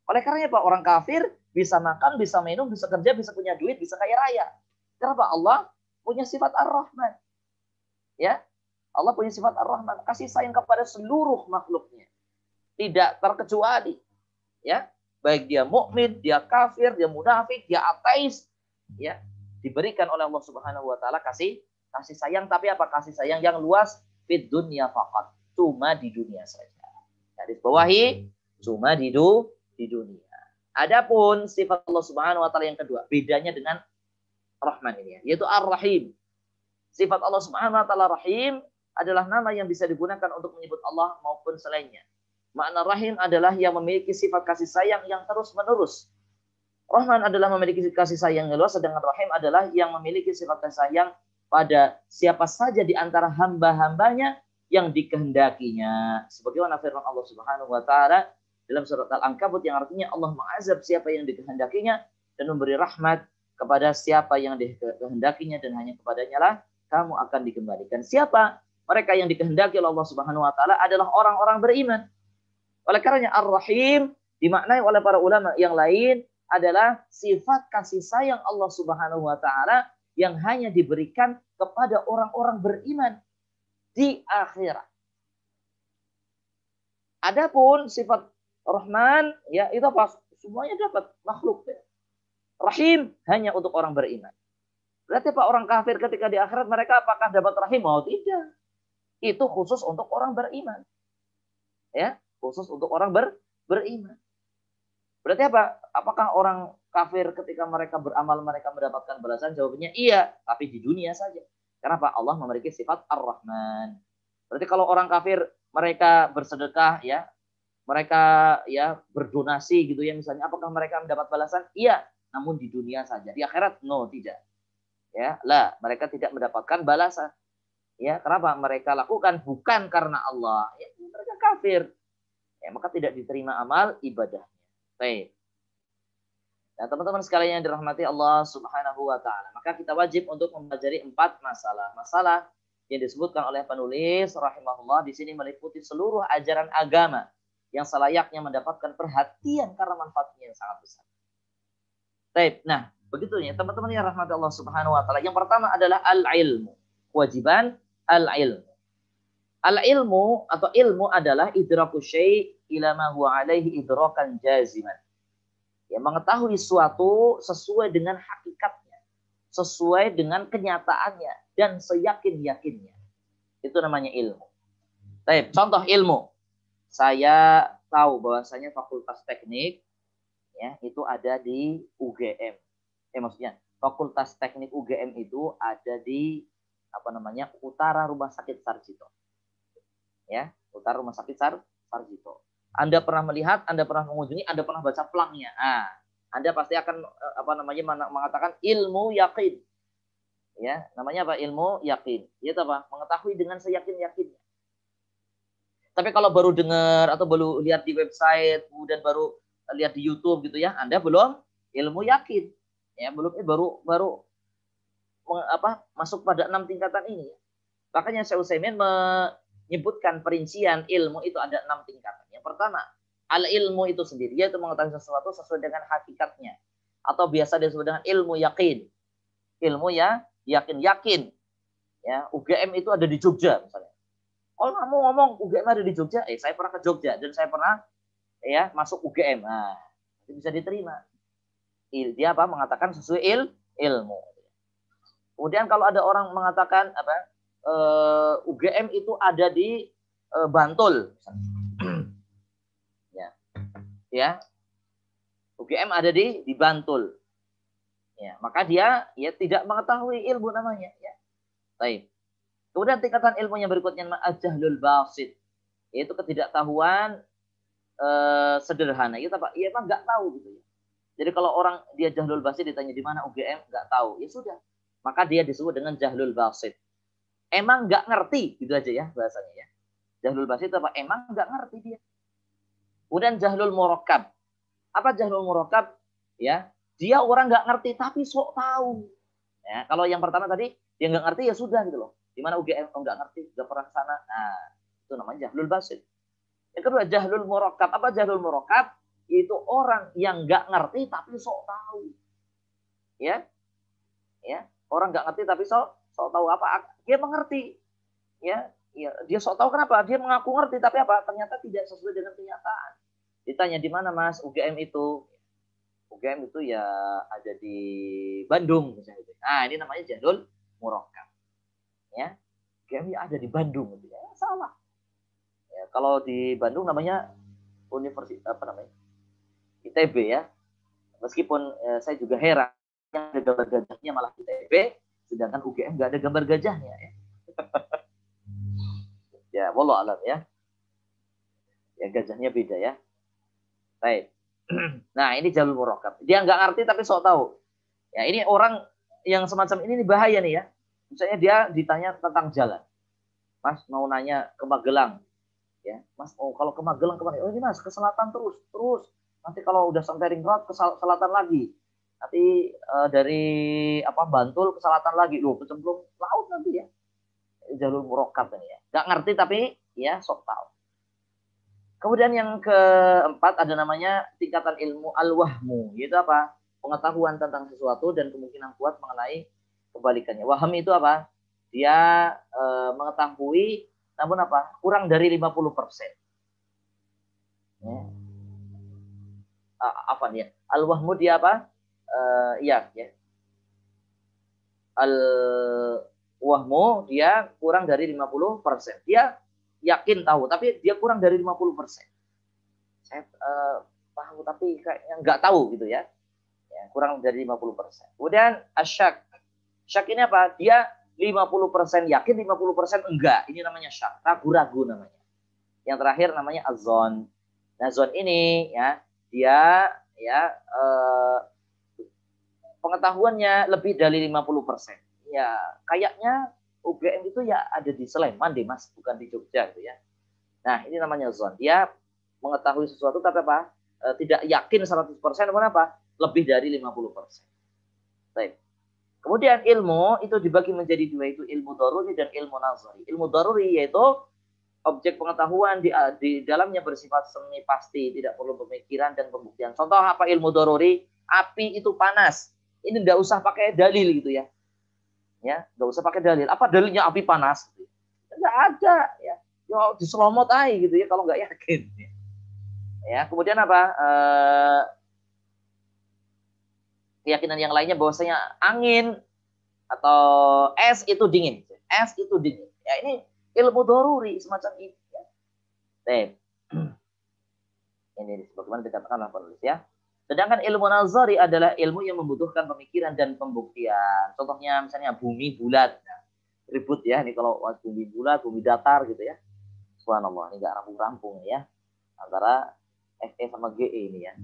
Oleh karenanya Pak, orang kafir bisa makan, bisa minum, bisa kerja, bisa punya duit, bisa kaya raya. Kenapa? Allah punya sifat Ar-Rahman. Ya, Allah punya sifat Ar-Rahman, kasih sayang kepada seluruh makhluknya, tidak terkecuali. Ya, baik dia mukmin, dia kafir, dia munafik, dia ateis, ya, diberikan oleh Allah Subhanahu wa taala kasih sayang, tapi apa? Kasih sayang yang luas, fid dunya faqat, cuma di dunia saja. Garis bawahi, cuma di dunia. Adapun sifat Allah Subhanahu wa taala yang kedua, bedanya dengan Rahman ini, yaitu Ar-Rahim. Sifat Allah Subhanahu wa taala Rahim adalah nama yang bisa digunakan untuk menyebut Allah maupun selainnya. Makna Rahim adalah yang memiliki sifat kasih sayang yang terus-menerus. Rahman adalah memiliki kasih sayang yang luas, sedangkan Rahim adalah yang memiliki sifat kasih sayang pada siapa saja di antara hamba-hambanya yang dikehendakinya. Sebagaimana firman Allah Subhanahu wa taala dalam surat Al-Ankabut yang artinya Allah mengazab siapa yang dikehendakinya dan memberi rahmat kepada siapa yang dikehendakinya, dan hanya kepadanya lah kamu akan dikembalikan. Siapa? Mereka yang dikehendaki oleh Allah Subhanahu wa taala adalah orang-orang beriman. Oleh karenanya Ar-Rahim dimaknai oleh para ulama yang lain adalah sifat kasih sayang Allah Subhanahu wa taala yang hanya diberikan kepada orang-orang beriman di akhirat. Adapun sifat Rahman, ya, itu apa? Semuanya dapat makhluk, ya. Rahim hanya untuk orang beriman. Berarti Pak, orang kafir ketika di akhirat mereka apakah dapat rahim? Oh, tidak. Itu khusus untuk orang beriman. Ya, khusus untuk orang beriman. Berarti apa? Apakah orang kafir ketika mereka beramal mereka mendapatkan balasan? Jawabannya iya, tapi di dunia saja. Kenapa? Allah memiliki sifat Ar-Rahman. Berarti kalau orang kafir mereka bersedekah, ya, mereka, ya, berdonasi gitu, ya, misalnya, apakah mereka mendapat balasan? Iya, namun di dunia saja. Di akhirat, no, tidak. Ya, lah, mereka tidak mendapatkan balasan. Ya, kenapa? Mereka lakukan bukan karena Allah. Ya, mereka kafir. ya, maka tidak diterima amal ibadahnya. Baik. Nah, teman-teman sekalian yang dirahmati Allah Subhanahu wa taala, maka kita wajib untuk mempelajari 4 masalah. Masalah yang disebutkan oleh penulis rahimahullah di sini meliputi seluruh ajaran agama yang selayaknya mendapatkan perhatian karena manfaatnya yang sangat besar. Baik. Nah, begitunya teman-teman yang rahmati Allah Subhanahu wa taala. Yang pertama adalah al-ilmu. Kewajiban al-ilmu. Al-ilmu atau ilmu adalah idraku syai' ila ma huwa alaihi idrakan jaziman. Ya, mengetahui suatu sesuai dengan hakikatnya, sesuai dengan kenyataannya, dan seyakin-yakinnya. Itu namanya ilmu. Baik, contoh ilmu. Saya tahu bahwasanya Fakultas Teknik ya itu ada di UGM. Maksudnya Fakultas Teknik UGM itu ada di utara Rumah Sakit Sarjito. Ya, utara Rumah Sakit Sarjito. Anda pernah melihat, Anda pernah mengunjungi, Anda pernah baca plangnya. Anda pasti akan mengatakan ilmu yakin. Ya, namanya apa? Ilmu yakin. Itu apa? Mengetahui dengan seyakin-yakinnya. Tapi kalau baru dengar atau baru lihat di website, kemudian baru lihat di YouTube gitu ya, Anda belum ilmu yakin. Ya, belum baru masuk pada 6 tingkatan ini. Makanya Syekh Utsaimin menyebutkan perincian ilmu itu ada 6 tingkatan. Yang pertama, al-ilmu itu sendiri, yaitu mengetahui sesuatu sesuai dengan hakikatnya. Atau biasa disebut dengan ilmu yakin. Ilmu ya yakin. Ya, UGM itu ada di Jogja misalnya. Kalau kamu ngomong UGM ada di Jogja, saya pernah ke Jogja dan saya pernah ya masuk UGM. Nah, itu bisa diterima. Dia mengatakan sesuai ilmu. Kemudian kalau ada orang mengatakan UGM itu ada di Bantul. Ya. UGM ada di Bantul. Ya, maka dia tidak mengetahui ilmu namanya, ya. Baik. Kemudian tingkatan ilmu yang berikutnya al-jahlul basit, yaitu ketidaktahuan sederhana. Itu apa? Iya, enggak tahu gitu ya. Jadi kalau orang dia jahlul basit ditanya di mana UGM, enggak tahu. Ya sudah. Maka dia disebut dengan jahlul basit. Emang enggak ngerti, gitu aja ya bahasanya ya. Jahlul basit apa? Emang enggak ngerti dia. Kemudian jahlul murakkab. Apa jahlul murakkab? Ya, dia orang enggak ngerti tapi sok tahu. Ya, kalau yang pertama tadi dia enggak ngerti ya sudah gitu loh. Di mana UGM enggak ngerti, enggak pernah ke sana. Nah, itu namanya jahlul basit. Yang kedua jahlul murakkab. Apa jahlul murakkab? Itu orang yang enggak ngerti tapi sok tahu. Ya. Ya, orang enggak ngerti tapi sok tahu apa? Dia mengerti. Ya, dia sok tahu kenapa? Dia mengaku ngerti tapi apa? Ternyata tidak sesuai dengan kenyataan. Ditanya di mana Mas UGM itu? UGM itu ya ada di Bandung misalnya. Nah, ini namanya jahlul murakkab. Ya. UGM ya ada di Bandung gitu ya. Salah. Ya, kalau di Bandung namanya universitas ITB ya. Meskipun saya juga heran yang ada gambar gajahnya malah ITB, sedangkan UGM nggak ada gambar gajahnya ya. Ya, wallahu alam ya. Ya gajahnya beda ya. Baik. Nah, ini jahlul murakkab. Dia nggak ngerti tapi sok tahu. Ya, ini orang yang semacam ini bahaya nih ya. Misalnya dia ditanya tentang jalan. Mas mau nanya ke Magelang. Ya, Mas kalau ke Magelang kemana? Oh ini Mas ke selatan terus. Nanti kalau udah sampai Ring Road ke selatan lagi. Nanti dari Bantul ke selatan lagi. Loh, kecemplung laut nanti ya. Jalur murakkab ini ya. Nggak ngerti tapi ya sok tahu. Kemudian yang keempat ada namanya tingkatan ilmu al-wahmu. Yaitu apa? Pengetahuan tentang sesuatu dan kemungkinan kuat mengenai kebalikannya. Waham itu apa? Dia mengetahui namun apa? Kurang dari 50%. Ya. Apa dia? Al-wahmu dia apa? Ya. Al-wahmu dia kurang dari 50%. Dia yakin tahu, tapi dia kurang dari 50%. Saya tahu tapi kayaknya nggak tahu gitu ya. Kurang dari 50%. Kemudian asyak. Syak ini apa? Dia 50% yakin, 50% enggak. Ini namanya syak. Ragu-ragu namanya. Yang terakhir namanya azon. Nah, zon ini ya, dia pengetahuannya lebih dari 50%. Ya, kayaknya UGM itu ya ada di Sleman deh Mas, bukan di Jogja gitu ya. Nah, ini namanya zon. Dia mengetahui sesuatu tapi apa? Tidak yakin 100%, kenapa? Lebih dari 50%. Baik. Kemudian ilmu itu dibagi menjadi dua, itu ilmu daruri dan ilmu nazari. Ilmu daruri yaitu objek pengetahuan di dalamnya bersifat semi pasti, tidak perlu pemikiran dan pembuktian. Contoh apa ilmu daruri? Api itu panas. Ini nggak usah pakai dalil gitu ya. Ya, nggak usah pakai dalil. Apa dalilnya api panas? Nggak ada ya. Ya diselomot aja gitu ya kalau nggak yakin. Ya, kemudian apa? Keyakinan yang lainnya bahwasanya angin atau es itu dingin. Es itu dingin. Ya, ini ilmu daruri semacam ini. Ya. Ini sebagaimana dikatakan oleh penulis ya. Sedangkan ilmu nazari adalah ilmu yang membutuhkan pemikiran dan pembuktian. Contohnya misalnya bumi bulat. Nah, ribut ya, ini kalau bumi bulat, bumi datar gitu ya. Subhanallah, ini nggak rampung-rampung ya. Antara FE sama GE ini ya.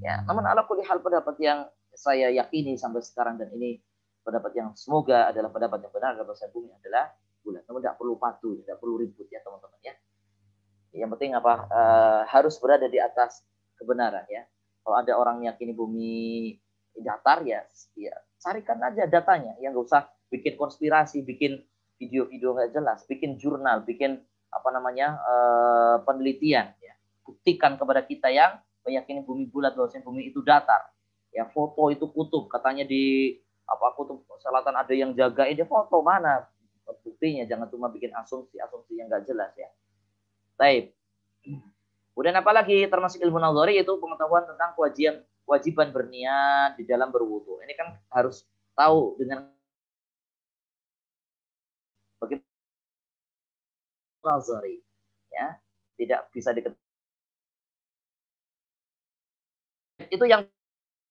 Ya, namun ala kulli hal pendapat yang saya yakini sampai sekarang dan ini pendapat yang semoga adalah pendapat yang benar adalah bahwa bumi adalah bulat. Namun tidak perlu patuh, tidak perlu ribut ya teman-teman ya. Yang penting apa? Harus berada di atas kebenaran ya. Kalau ada orang meyakini bumi datar ya carikan aja datanya. Ya nggak usah bikin konspirasi, bikin video-video nggak jelas, bikin jurnal, bikin apa namanya penelitian. Ya. Buktikan kepada kita yang meyakini bumi bulat bahwasanya bumi itu datar. Ya foto itu kutub, katanya di apa kutub selatan ada yang jagain, dia foto mana buktinya, jangan cuma bikin asumsi yang nggak jelas ya. Baik. Kemudian apalagi termasuk ilmu nazari itu pengetahuan tentang kewajiban berniat di dalam berwudu. Ini kan harus tahu dengan bagaimana nazari ya, tidak bisa diketahui. Itu yang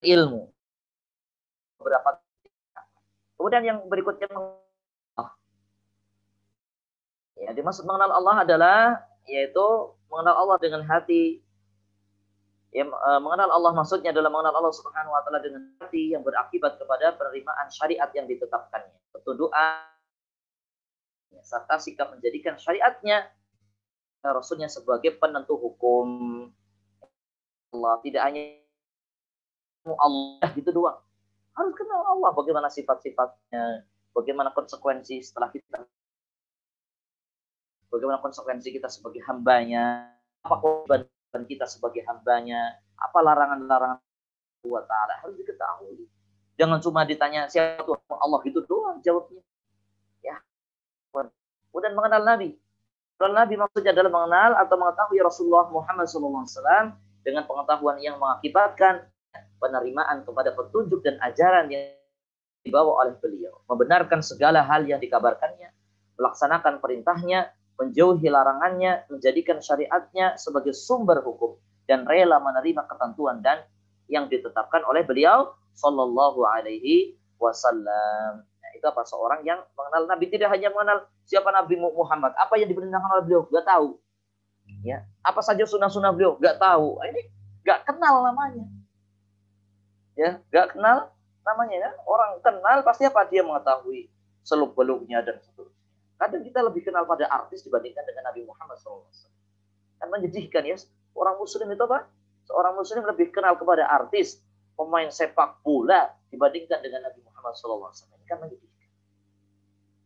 ilmu. Beberapa. Kemudian yang berikutnya ya, dimaksud mengenal Allah adalah yaitu mengenal Allah dengan hati. Ya, mengenal Allah maksudnya adalah mengenal Allah Subhanahu wa taala dengan hati yang berakibat kepada penerimaan syariat yang ditetapkannya, ketundukan serta sikap menjadikan syariatnya Rasulnya sebagai penentu hukum Allah. Tidak hanya Allah gitu doang, harus kenal Allah, bagaimana sifat-sifatnya, bagaimana konsekuensi setelah kita, bagaimana konsekuensi kita sebagai hambanya, apa kewajiban kita sebagai hambanya, apa larangan-larangan Allah Ta'ala, harus diketahui. Jangan cuma ditanya siapa Tuhan Allah gitu doang jawabnya. Ya. Kemudian mengenal Nabi. Mengenal Nabi maksudnya adalah mengenal atau mengetahui Rasulullah Muhammad SAW dengan pengetahuan yang mengakibatkan penerimaan kepada petunjuk dan ajaran yang dibawa oleh beliau. Membenarkan segala hal yang dikabarkannya, melaksanakan perintahnya, menjauhi larangannya, menjadikan syariatnya sebagai sumber hukum, dan rela menerima ketentuan dan yang ditetapkan oleh beliau Sallallahu Alaihi Wasallam. Nah, itu apa? Seorang yang mengenal Nabi, tidak hanya mengenal siapa Nabi Muhammad, apa yang diperintahkan oleh beliau, nggak tahu. Ya, apa saja sunnah-sunnah beliau, nggak tahu. Ini nggak kenal namanya. Ya, nggak kenal namanya. Ya. Orang kenal pasti apa? Dia mengetahui seluk-beluknya dan seterusnya. Kadang kita lebih kenal pada artis dibandingkan dengan Nabi Muhammad SAW. Kan menyedihkan ya. Orang muslim itu apa? Seorang muslim lebih kenal kepada artis, pemain sepak bola dibandingkan dengan Nabi Muhammad SAW. Ini kan menyedihkan.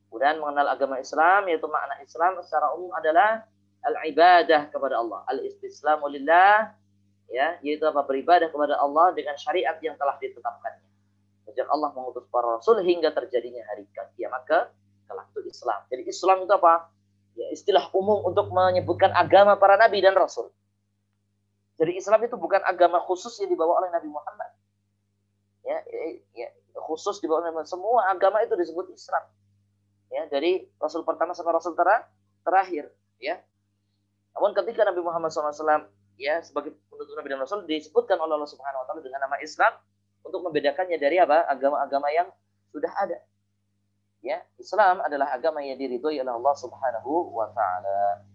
Kemudian mengenal agama Islam, yaitu makna Islam secara umum adalah al-ibadah kepada Allah. Al-istislamu lillah, ya, yaitu apa? Beribadah kepada Allah dengan syariat yang telah ditetapkannya. Sejak Allah mengutus para rasul hingga terjadinya hari kiamat kelak itu Islam. Jadi Islam itu apa? Ya, istilah umum untuk menyebutkan agama para nabi dan rasul. Jadi Islam itu bukan agama khusus yang dibawa oleh Nabi Muhammad. Ya, khusus dibawa oleh Nabi Muhammad. Semua agama itu disebut Islam. Ya, dari rasul pertama sampai rasul terakhir. Ya. Namun ketika Nabi Muhammad SAW ya sebagai penutup Nabi dan Rasul disebutkan oleh Allah Subhanahu Wa Taala dengan nama Islam untuk membedakannya dari apa? Agama-agama yang sudah ada. Ya, Islam adalah agama yang diridhoi oleh Allah Subhanahu wa taala.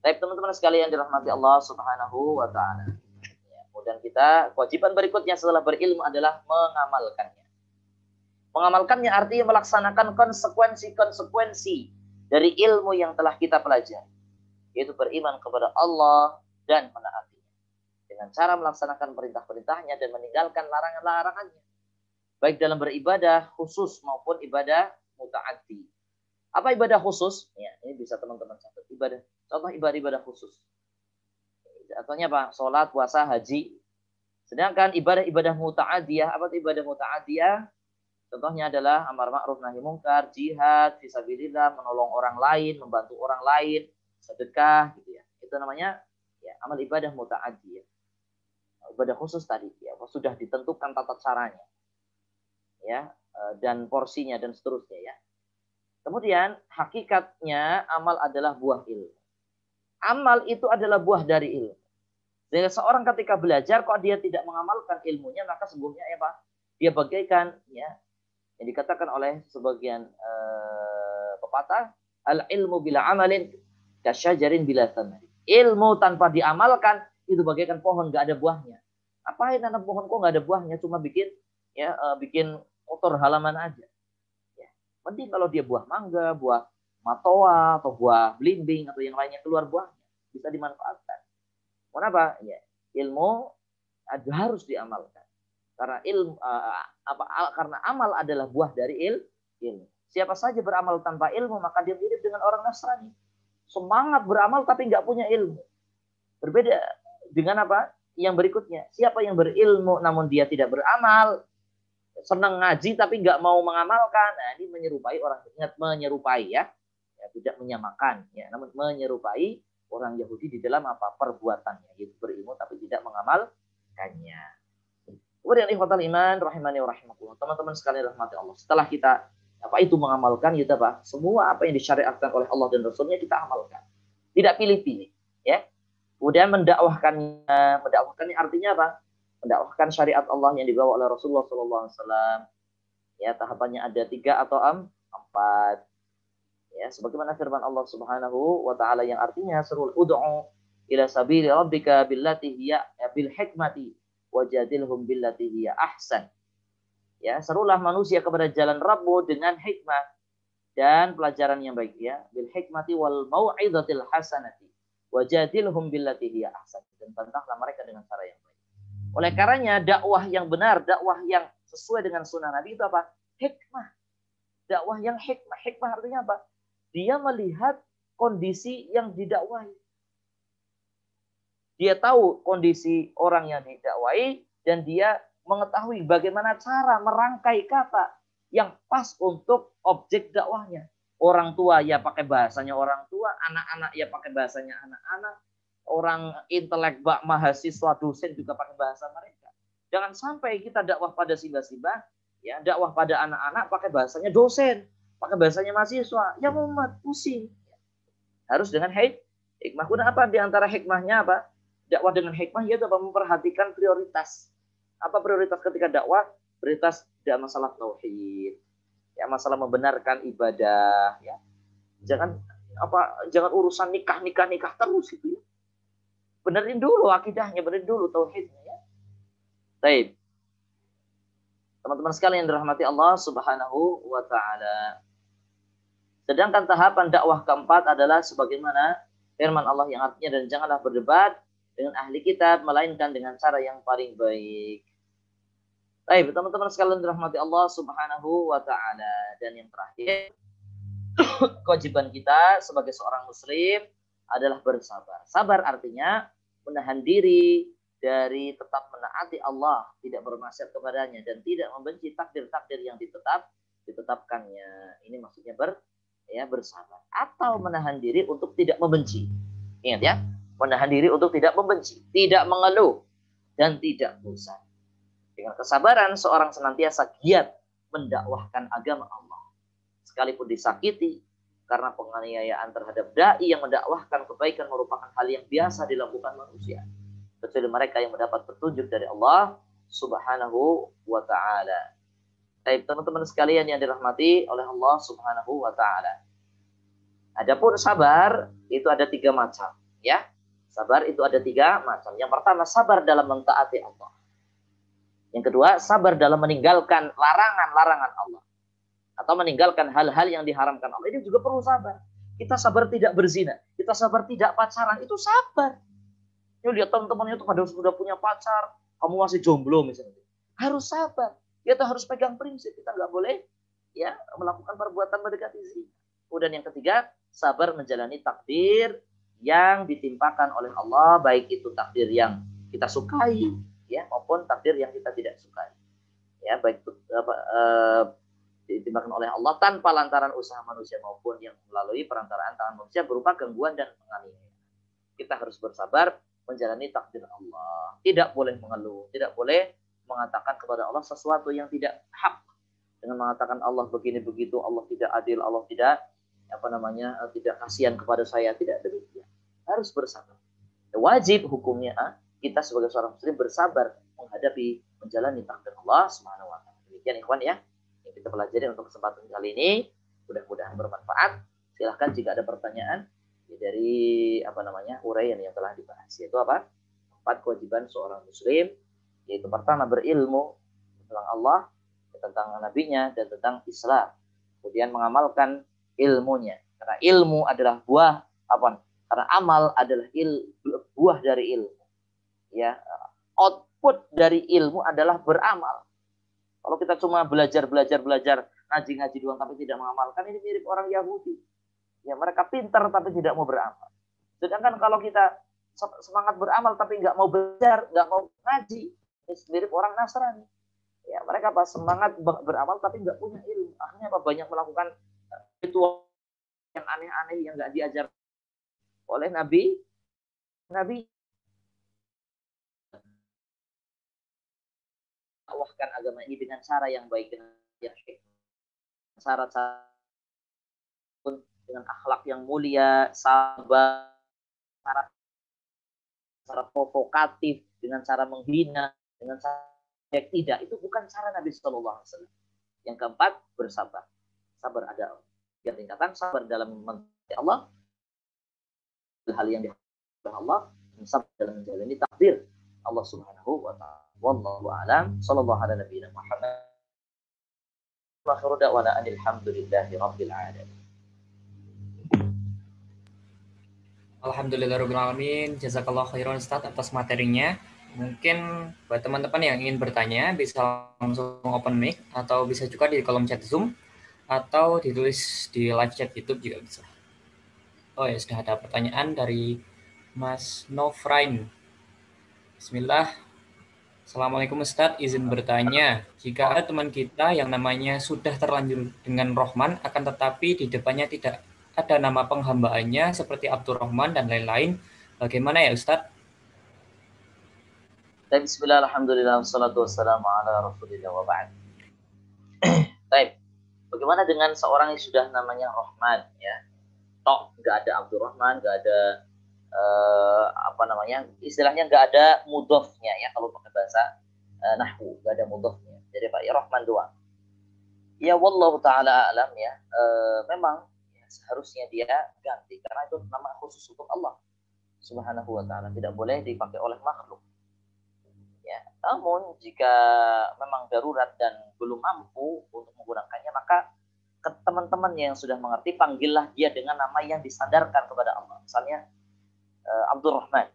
Baik teman-teman sekalian dirahmati Allah Subhanahu wa taala. Ya, kemudian kita kewajiban berikutnya setelah berilmu adalah mengamalkannya. Mengamalkannya artinya melaksanakan konsekuensi-konsekuensi dari ilmu yang telah kita pelajari. yaitu beriman kepada Allah dan menaatinya dengan cara melaksanakan perintah-perintahnya dan meninggalkan larangan-larangannya, baik dalam beribadah khusus maupun ibadah muta'addi. Apa ibadah khusus? Ya, ini bisa teman-teman catat. Contoh ibadah khusus. Contohnya apa? Sholat, puasa, haji. Sedangkan ibadah muta'adiyah, apa itu ibadah muta'adiyah? Contohnya adalah amar ma'ruf nahi mungkar, jihad, fisabilillah, menolong orang lain, membantu orang lain, sedekah, gitu ya. Itu namanya ya amal ibadah muta'adiyah. Ibadah khusus tadi ya, sudah ditentukan tata caranya. Ya, dan porsinya dan seterusnya ya. Kemudian hakikatnya amal adalah buah ilmu. Amal itu adalah buah dari ilmu. Jadi seorang ketika belajar kok dia tidak mengamalkan ilmunya, maka sesungguhnya apa? Dia bagaikan ya yang dikatakan oleh sebagian pepatah, al ilmu bila amalin kasyajarin bila thamari. Ilmu tanpa diamalkan itu bagaikan pohon nggak ada buahnya. Apain nanam pohon kok nggak ada buahnya, cuma bikin bikin kotor halaman aja. Ya. Mending kalau dia buah mangga, buah matoa atau buah belimbing atau yang lainnya keluar buahnya, bisa dimanfaatkan. Kenapa? Ya, ilmu harus diamalkan. Karena karena amal adalah buah dari ilmu. Siapa saja beramal tanpa ilmu maka dia mirip dengan orang Nasrani. Semangat beramal tapi nggak punya ilmu. Berbeda dengan apa? Yang berikutnya. Siapa yang berilmu namun dia tidak beramal, senang ngaji tapi nggak mau mengamalkan. Nah, ini menyerupai orang, ingat menyerupai ya tidak menyamakan ya, namun menyerupai orang Yahudi di dalam apa perbuatannya, yaitu berilmu tapi tidak mengamalkannya. Kemudian ikhwatal iman rahimani wa rahimakumullah, teman-teman sekalian rahmati Allah. Setelah kita mengamalkan kita semua apa yang disyariatkan oleh Allah dan Rasulnya kita amalkan. Tidak pilih-pilih ya. Kemudian mendakwahkannya artinya apa? Mendakwahkan syariat Allah yang dibawa oleh Rasulullah SAW. Ya, tahapannya ada 3 atau 4. Ya, sebagaimana firman Allah Subhanahu wa taala yang artinya seru ud'u ila sabili rabbika billati hiya bil hikmati wajadilhum billati hiya ahsan. Ya, serulah manusia kepada jalan Rabb dengan hikmah dan pelajaran yang baik ya, bil hikmati wal mau'izatil hasanati wajadilhum billati hiya ahsan, dan bantahlah mereka dengan cara yang baik. Oleh karenanya dakwah yang benar, dakwah yang sesuai dengan sunnah Nabi itu apa? Hikmah. Dakwah yang hikmah. Hikmah artinya apa? Dia melihat kondisi yang didakwahi. Dia tahu kondisi orang yang didakwahi dan dia mengetahui bagaimana cara merangkai kata yang pas untuk objek dakwahnya. Orang tua ya pakai bahasanya orang tua, anak-anak ya pakai bahasanya anak-anak, orang intelek mahasiswa dosen juga pakai bahasa mereka. Jangan sampai kita dakwah pada simbah-simbah, ya dakwah pada anak-anak pakai bahasanya dosen, pakai bahasanya mahasiswa, ya mumet, pusing. Harus dengan hikmah. Kemudian apa di antara hikmahnya apa? Dakwah dengan hikmah yaitu memperhatikan prioritas. Apa prioritas ketika dakwah? Prioritas tidak masalah tauhid, ya masalah membenarkan ibadah, ya. Jangan urusan nikah terus gitu ya. Benerin dulu akidahnya, benerin dulu tauhidnya ya. Baik. Teman-teman sekalian yang dirahmati Allah Subhanahu wa taala. Sedangkan tahapan dakwah keempat adalah sebagaimana firman Allah yang artinya, dan janganlah berdebat dengan ahli kitab melainkan dengan cara yang paling baik. Baik, teman-teman sekalian dirahmati Allah Subhanahu wa taala, dan yang terakhir kewajiban kita sebagai seorang muslim adalah bersabar. Sabar artinya menahan diri dari tetap menaati Allah, tidak bermaksiat kepadanya dan tidak membenci takdir-takdir yang ditetapkannya. Ini maksudnya bersabar atau menahan diri untuk tidak membenci. Ingat ya, menahan diri untuk tidak membenci, tidak mengeluh dan tidak bosan. Dengan kesabaran seorang senantiasa giat mendakwahkan agama Allah. Sekalipun disakiti karena penganiayaan terhadap dai yang mendakwahkan kebaikan merupakan hal yang biasa dilakukan manusia, kecuali mereka yang mendapat petunjuk dari Allah Subhanahu wa taala. Baik, teman-teman sekalian yang dirahmati oleh Allah Subhanahu wa taala. Adapun sabar itu ada 3 macam, ya. Sabar itu ada 3 macam. Yang pertama, sabar dalam mentaati Allah. Yang kedua, sabar dalam meninggalkan larangan-larangan Allah atau meninggalkan hal-hal yang diharamkan Allah. Ini juga perlu sabar. Kita sabar tidak berzina, kita sabar tidak pacaran, itu sabar. Ya lihat teman-temannya itu pada sudah punya pacar, kamu masih jomblo misalnya. Harus sabar. Kita harus pegang prinsip, kita nggak boleh ya melakukan perbuatan mendekati zina. Kemudian yang ketiga, sabar menjalani takdir yang ditimpakan oleh Allah, baik itu takdir yang kita sukai ya maupun takdir yang kita tidak sukai. Ya, baik itu ditimbangkan oleh Allah tanpa lantaran usaha manusia maupun yang melalui perantaraan tangan manusia berupa gangguan dan penganiayaan. Kita harus bersabar menjalani takdir Allah. Tidak boleh mengeluh, tidak boleh mengatakan kepada Allah sesuatu yang tidak hak. Dengan mengatakan Allah begini begitu, Allah tidak adil, Allah tidak tidak kasihan kepada saya, tidak demikian. Harus bersabar. Wajib hukumnya kita sebagai seorang muslim bersabar menghadapi menjalani takdir Allah Subhanahu wa taala. Demikian ikhwan ya yang kita pelajari untuk kesempatan kali ini, mudah-mudahan bermanfaat. Silahkan jika ada pertanyaan dari uraian yang telah dibahas, yaitu apa? 4 kewajiban seorang muslim, yaitu pertama berilmu tentang Allah, tentang nabinya, dan tentang Islam. Kemudian mengamalkan ilmunya, karena ilmu adalah buah karena amal adalah buah dari ilmu. Ya, output dari ilmu adalah beramal. Kalau kita cuma belajar, ngaji doang tapi tidak mengamalkan, ini mirip orang Yahudi. Ya, mereka pintar tapi tidak mau beramal. Sedangkan kalau kita semangat beramal tapi nggak mau belajar, nggak mau ngaji, ini mirip orang Nasrani. Ya, mereka semangat beramal tapi nggak punya ilmu. Akhirnya banyak melakukan ritual yang aneh-aneh yang nggak diajar oleh Nabi dakwahkan agama ini dengan cara yang baik, dengan cara dengan akhlak yang mulia, sabar, cara provokatif, dengan cara menghina, dengan cara yang tidak, itu bukan cara Nabi Shallallahu Alaihi Wasallam. Yang keempat, bersabar. Sabar ada yang tingkatan, sabar dalam mencari Allah, hal yang diharapkan Allah, dan sabar dalam menjalani takdir Allah Subhanahu wa taala. Wallahu a'lam. Sallallahu ala nabiyina Muhammad. Wa akhiru da'wana alhamdulillahi rabbil alamin. Alhamdulillahirabbil alamin. Jazakallah khairan Ustaz atas materinya. Mungkin buat teman-teman yang ingin bertanya bisa langsung open mic atau bisa juga di kolom chat Zoom atau ditulis di live chat YouTube juga bisa. Oh ya, sudah ada pertanyaan dari Mas Nofrain. Bismillah. Assalamualaikum Ustadz, izin bertanya. Jika ada teman kita yang namanya sudah terlanjur dengan Rohman, akan tetapi di depannya tidak ada nama penghambaannya seperti Abdurrahman dan lain-lain, bagaimana ya Ustadz? Bismillah, alhamdulillah, wassalatu wassalamu ala rasulillah wa ba'd. Baik, bagaimana dengan seorang yang sudah namanya Rohman ya? Nggak ada Abdurrahman, nggak ada istilahnya nggak ada mudhofnya ya, kalau pakai bahasa nahwu nggak ada mudhofnya, jadi Pak ya Rahman doang. Ya wallahu taala alam ya, memang ya, seharusnya dia ganti karena itu nama khusus untuk Allah Subhanahu wa taala, tidak boleh dipakai oleh makhluk. Ya, namun jika memang darurat dan belum mampu untuk menggunakannya, maka ke teman-teman yang sudah mengerti panggillah dia dengan nama yang disandarkan kepada Allah. Misalnya Abdurrahman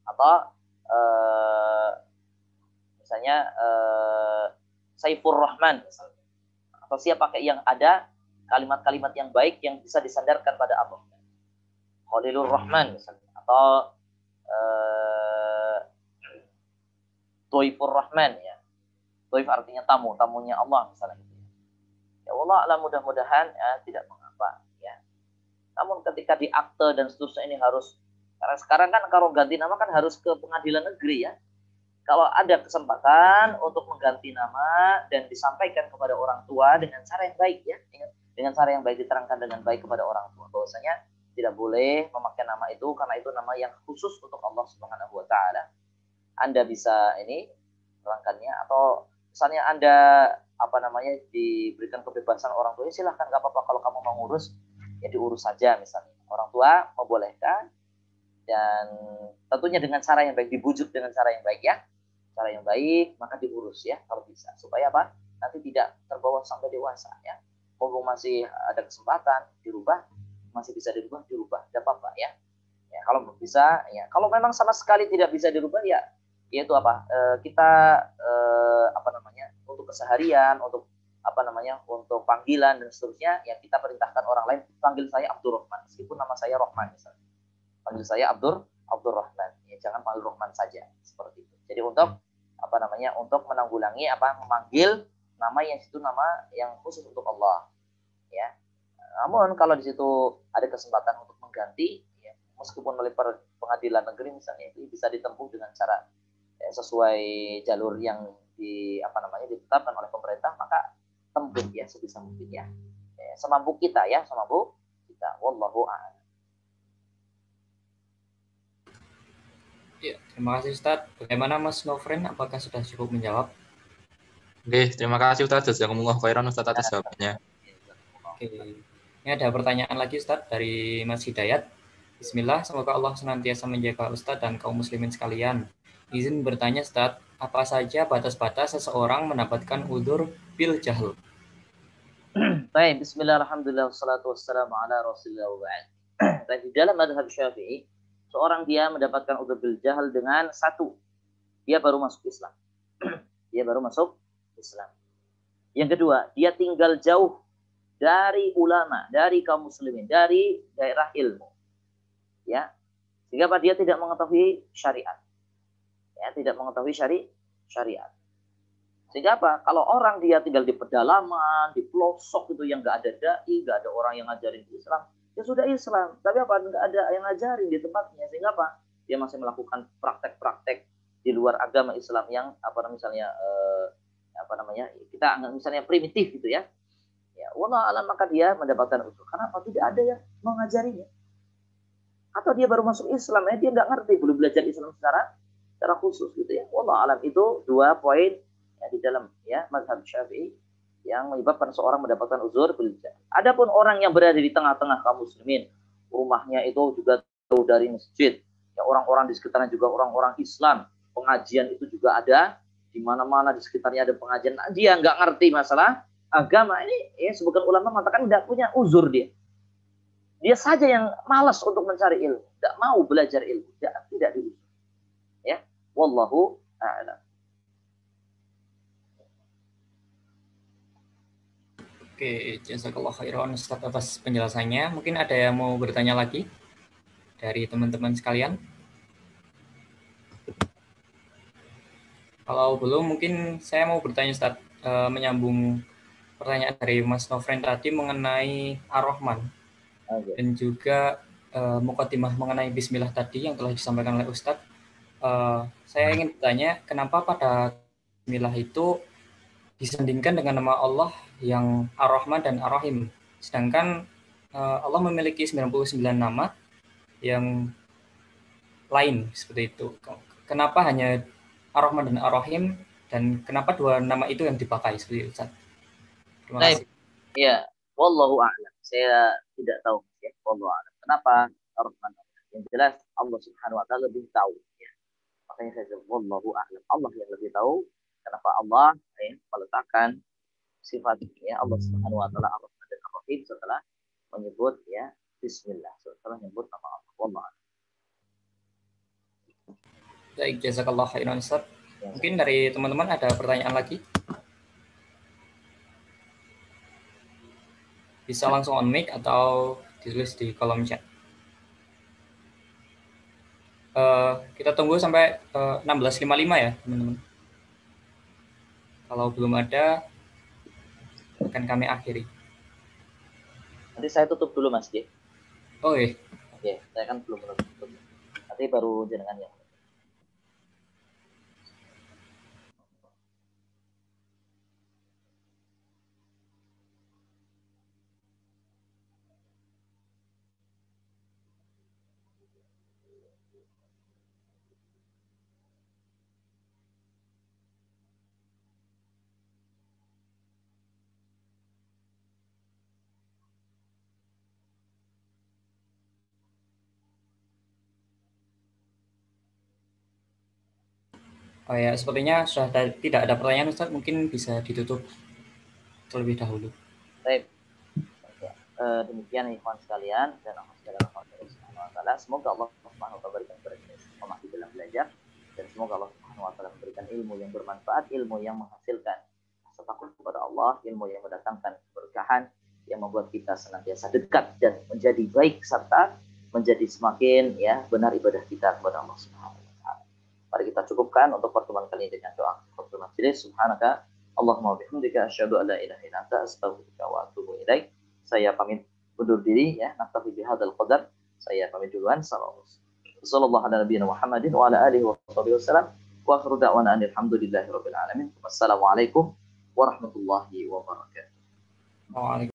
atau misalnya Saifur Rahman misalnya. Atau siapa yang ada kalimat-kalimat yang baik yang bisa disandarkan pada Allah. Khalilur Rahman misalnya, atau Toifur Rahman ya. Toif artinya tamu, tamunya Allah misalnya gitu. Ya Allah alam, mudah-mudahan ya tidak mengapa ya. Namun ketika di akte dan seterusnya ini harus, karena sekarang kan kalau ganti nama kan harus ke pengadilan negeri ya. Kalau ada kesempatan untuk mengganti nama dan disampaikan kepada orang tua dengan cara yang baik ya, dengan cara yang baik, diterangkan dengan baik kepada orang tua bahwasanya tidak boleh memakai nama itu karena itu nama yang khusus untuk Allah Subhanahu wa taala. Anda bisa ini melangkannya, atau misalnya Anda diberikan kebebasan orang tua, silahkan, nggak apa-apa, kalau kamu mau ngurus ya diurus saja, misalnya orang tua membolehkan, dan tentunya dengan cara yang baik, dibujuk dengan cara yang baik ya, cara yang baik, maka diurus ya kalau bisa, supaya apa, nanti tidak terbawa sampai dewasa ya. Mumpung masih ada kesempatan dirubah, masih bisa dirubah, tidak apa-apa ya. Ya, kalau bisa, ya. Kalau memang sama sekali tidak bisa dirubah, ya, yaitu apa? Kita apa namanya? Untuk keseharian, untuk apa namanya? Untuk panggilan dan seterusnya, ya kita perintahkan orang lain panggil saya Abdurrahman, meskipun nama saya Rahman misalnya. Panggil saya Abdurrahman. Ya, jangan panggil Rahman saja, seperti itu. Jadi untuk apa namanya? Untuk menanggulangi apa? Memanggil nama yang itu nama yang khusus untuk Allah, ya. Namun kalau di situ ada kesempatan untuk mengganti, ya, meskipun melalui pengadilan negeri misalnya, itu bisa ditempuh dengan cara sesuai jalur yang apa namanya ditetapkan oleh pemerintah, maka tempuh ya sebisa mungkin ya. Semampu kita ya, semampu kita. Wallahu a'lam. Ya, terima kasih Ustadz. Bagaimana Mas Nofren? Apakah sudah cukup menjawab? Oke, terima kasih Ustadz. Jazakumullah khairan Ustadz atas jawabannya. Oke. Ini ada pertanyaan lagi Ustadz dari Mas Hidayat. Bismillah, semoga Allah senantiasa menjaga Ustadz dan kaum muslimin sekalian. Izin bertanya Ustadz, apa saja batas-batas seseorang mendapatkan udzur bil jahl? Baik, bismillah, alhamdulillah, wassalatu wassalamu ala rasulillah wa ba'd. Di dalam madhab Syafi'i, seorang dia mendapatkan udzur bil jahl dengan satu, dia baru masuk Islam. Dia baru masuk Islam. Yang kedua, dia tinggal jauh dari ulama, dari kaum muslimin, dari daerah ilmu. Ya. Sehingga dia tidak mengetahui syariat. Ya, tidak mengetahui syariat. Sehingga apa? Kalau orang dia tinggal di pedalaman, di pelosok itu yang nggak ada dai, nggak ada orang yang ngajarin Islam, ya sudah Islam. Tapi apa? Nggak ada yang ngajarin di tempatnya. Sehingga apa? Dia masih melakukan praktek-praktek di luar agama Islam yang apa misalnya apa namanya kita misalnya primitif gitu ya. Ya, wallah alam, maka dia mendapatkan udzur. Kenapa? Tidak ada yang mengajarinya. Atau dia baru masuk Islam, ya dia nggak ngerti, belum belajar Islam secara khusus gitu ya. Wallah alam, itu 2 poin ya, di dalam ya mazhab Syafi'i yang menyebabkan seorang mendapatkan udzur bil jahl. Adapun orang yang berada di tengah-tengah kaum muslimin, rumahnya itu juga jauh dari masjid, ya orang-orang di sekitarnya juga orang-orang Islam, pengajian itu juga ada, di mana-mana di sekitarnya ada pengajian, nah, dia nggak ngerti masalah agama ini, ya sebagian ulama mengatakan tidak punya uzur dia. Dia saja yang malas untuk mencari ilmu, tidak mau belajar ilmu, tidak diukur. Ya, wallahu a'lam. Oke, jazakallah khairan Ustaz atas penjelasannya. Mungkin ada yang mau bertanya lagi dari teman-teman sekalian? Kalau belum, mungkin saya mau bertanya Ustaz, menyambung pertanyaan dari Mas Nofren tadi mengenai Ar-Rahman. Okay. Dan juga muqaddimah mengenai Bismillah tadi yang telah disampaikan oleh Ustadz. Saya ingin bertanya, kenapa pada Bismillah itu disandingkan dengan nama Allah yang Ar-Rahman dan Ar-Rahim, sedangkan Allah memiliki 99 nama yang lain seperti itu. Kenapa hanya Ar-Rahman dan Ar-Rahim, dan kenapa 2 nama itu yang dipakai seperti itu, Ustaz? Terima kasih. Ya, wallahu a'lam. Saya tidak tahu ya, wallahu a'lam. Kenapa Ar-Rahman? Yang jelas Allah Subhanahu wa taala lebih tahu ya. Makanya saya jawab wallahu a'lam. Allah yang lebih tahu kenapa Allah meletakkan sifat ya Allah Subhanahu wa taala Ar-Rahman dan Ar-Rahim setelah menyebut ya Bismillah, setelah menyebut nama Allah. Wallahu a'lam. Baik, jazakallah khairan Ustaz. Mungkin dari teman-teman ada pertanyaan lagi? Bisa langsung on mic atau ditulis di kolom chat. Kita tunggu sampai 16.55 ya, teman-teman. Kalau belum ada, akan kami akhiri. Nanti saya tutup dulu, Mas G. Oh iya. Oke, saya kan belum tutup. Nanti baru jenengan yang Oh ya, sepertinya sudah tidak ada pertanyaan Ustaz, mungkin bisa ditutup terlebih dahulu. Baik. Demikian ikhwan sekalian dan Allah Subhanahu wa taala. Semoga Allah Subhanahu wa taala berikan kepada kita istiqomah di dalam belajar dan semoga Allah Subhanahu wa taala memberikan ilmu yang bermanfaat, ilmu yang menghasilkan rasa takut kepada Allah, ilmu yang mendatangkan keberkahan, yang membuat kita senantiasa dekat dan menjadi baik serta menjadi semakin ya benar ibadah kita kepada Allah Subhanahu wa taala. Mari kita cukupkan untuk pertemuan kali ini dengan doa kafaratul majelis. Subhanaka Allahumma bihamdika asyhadu an la ilaha illa anta astaghfiruka wa atubu ilaik. Saya pamit undur diri ya. Naktafi bihadzal qadar. Saya pamit duluan. Sallallahu ala nabiyina Muhammadin wa ala alihi wa sahbihi wasallam. Wa akhiru da'wana alhamdulillahi rabbil alamin. Wassalamualaikum warahmatullahi wabarakatuh. Waalaikumsalam.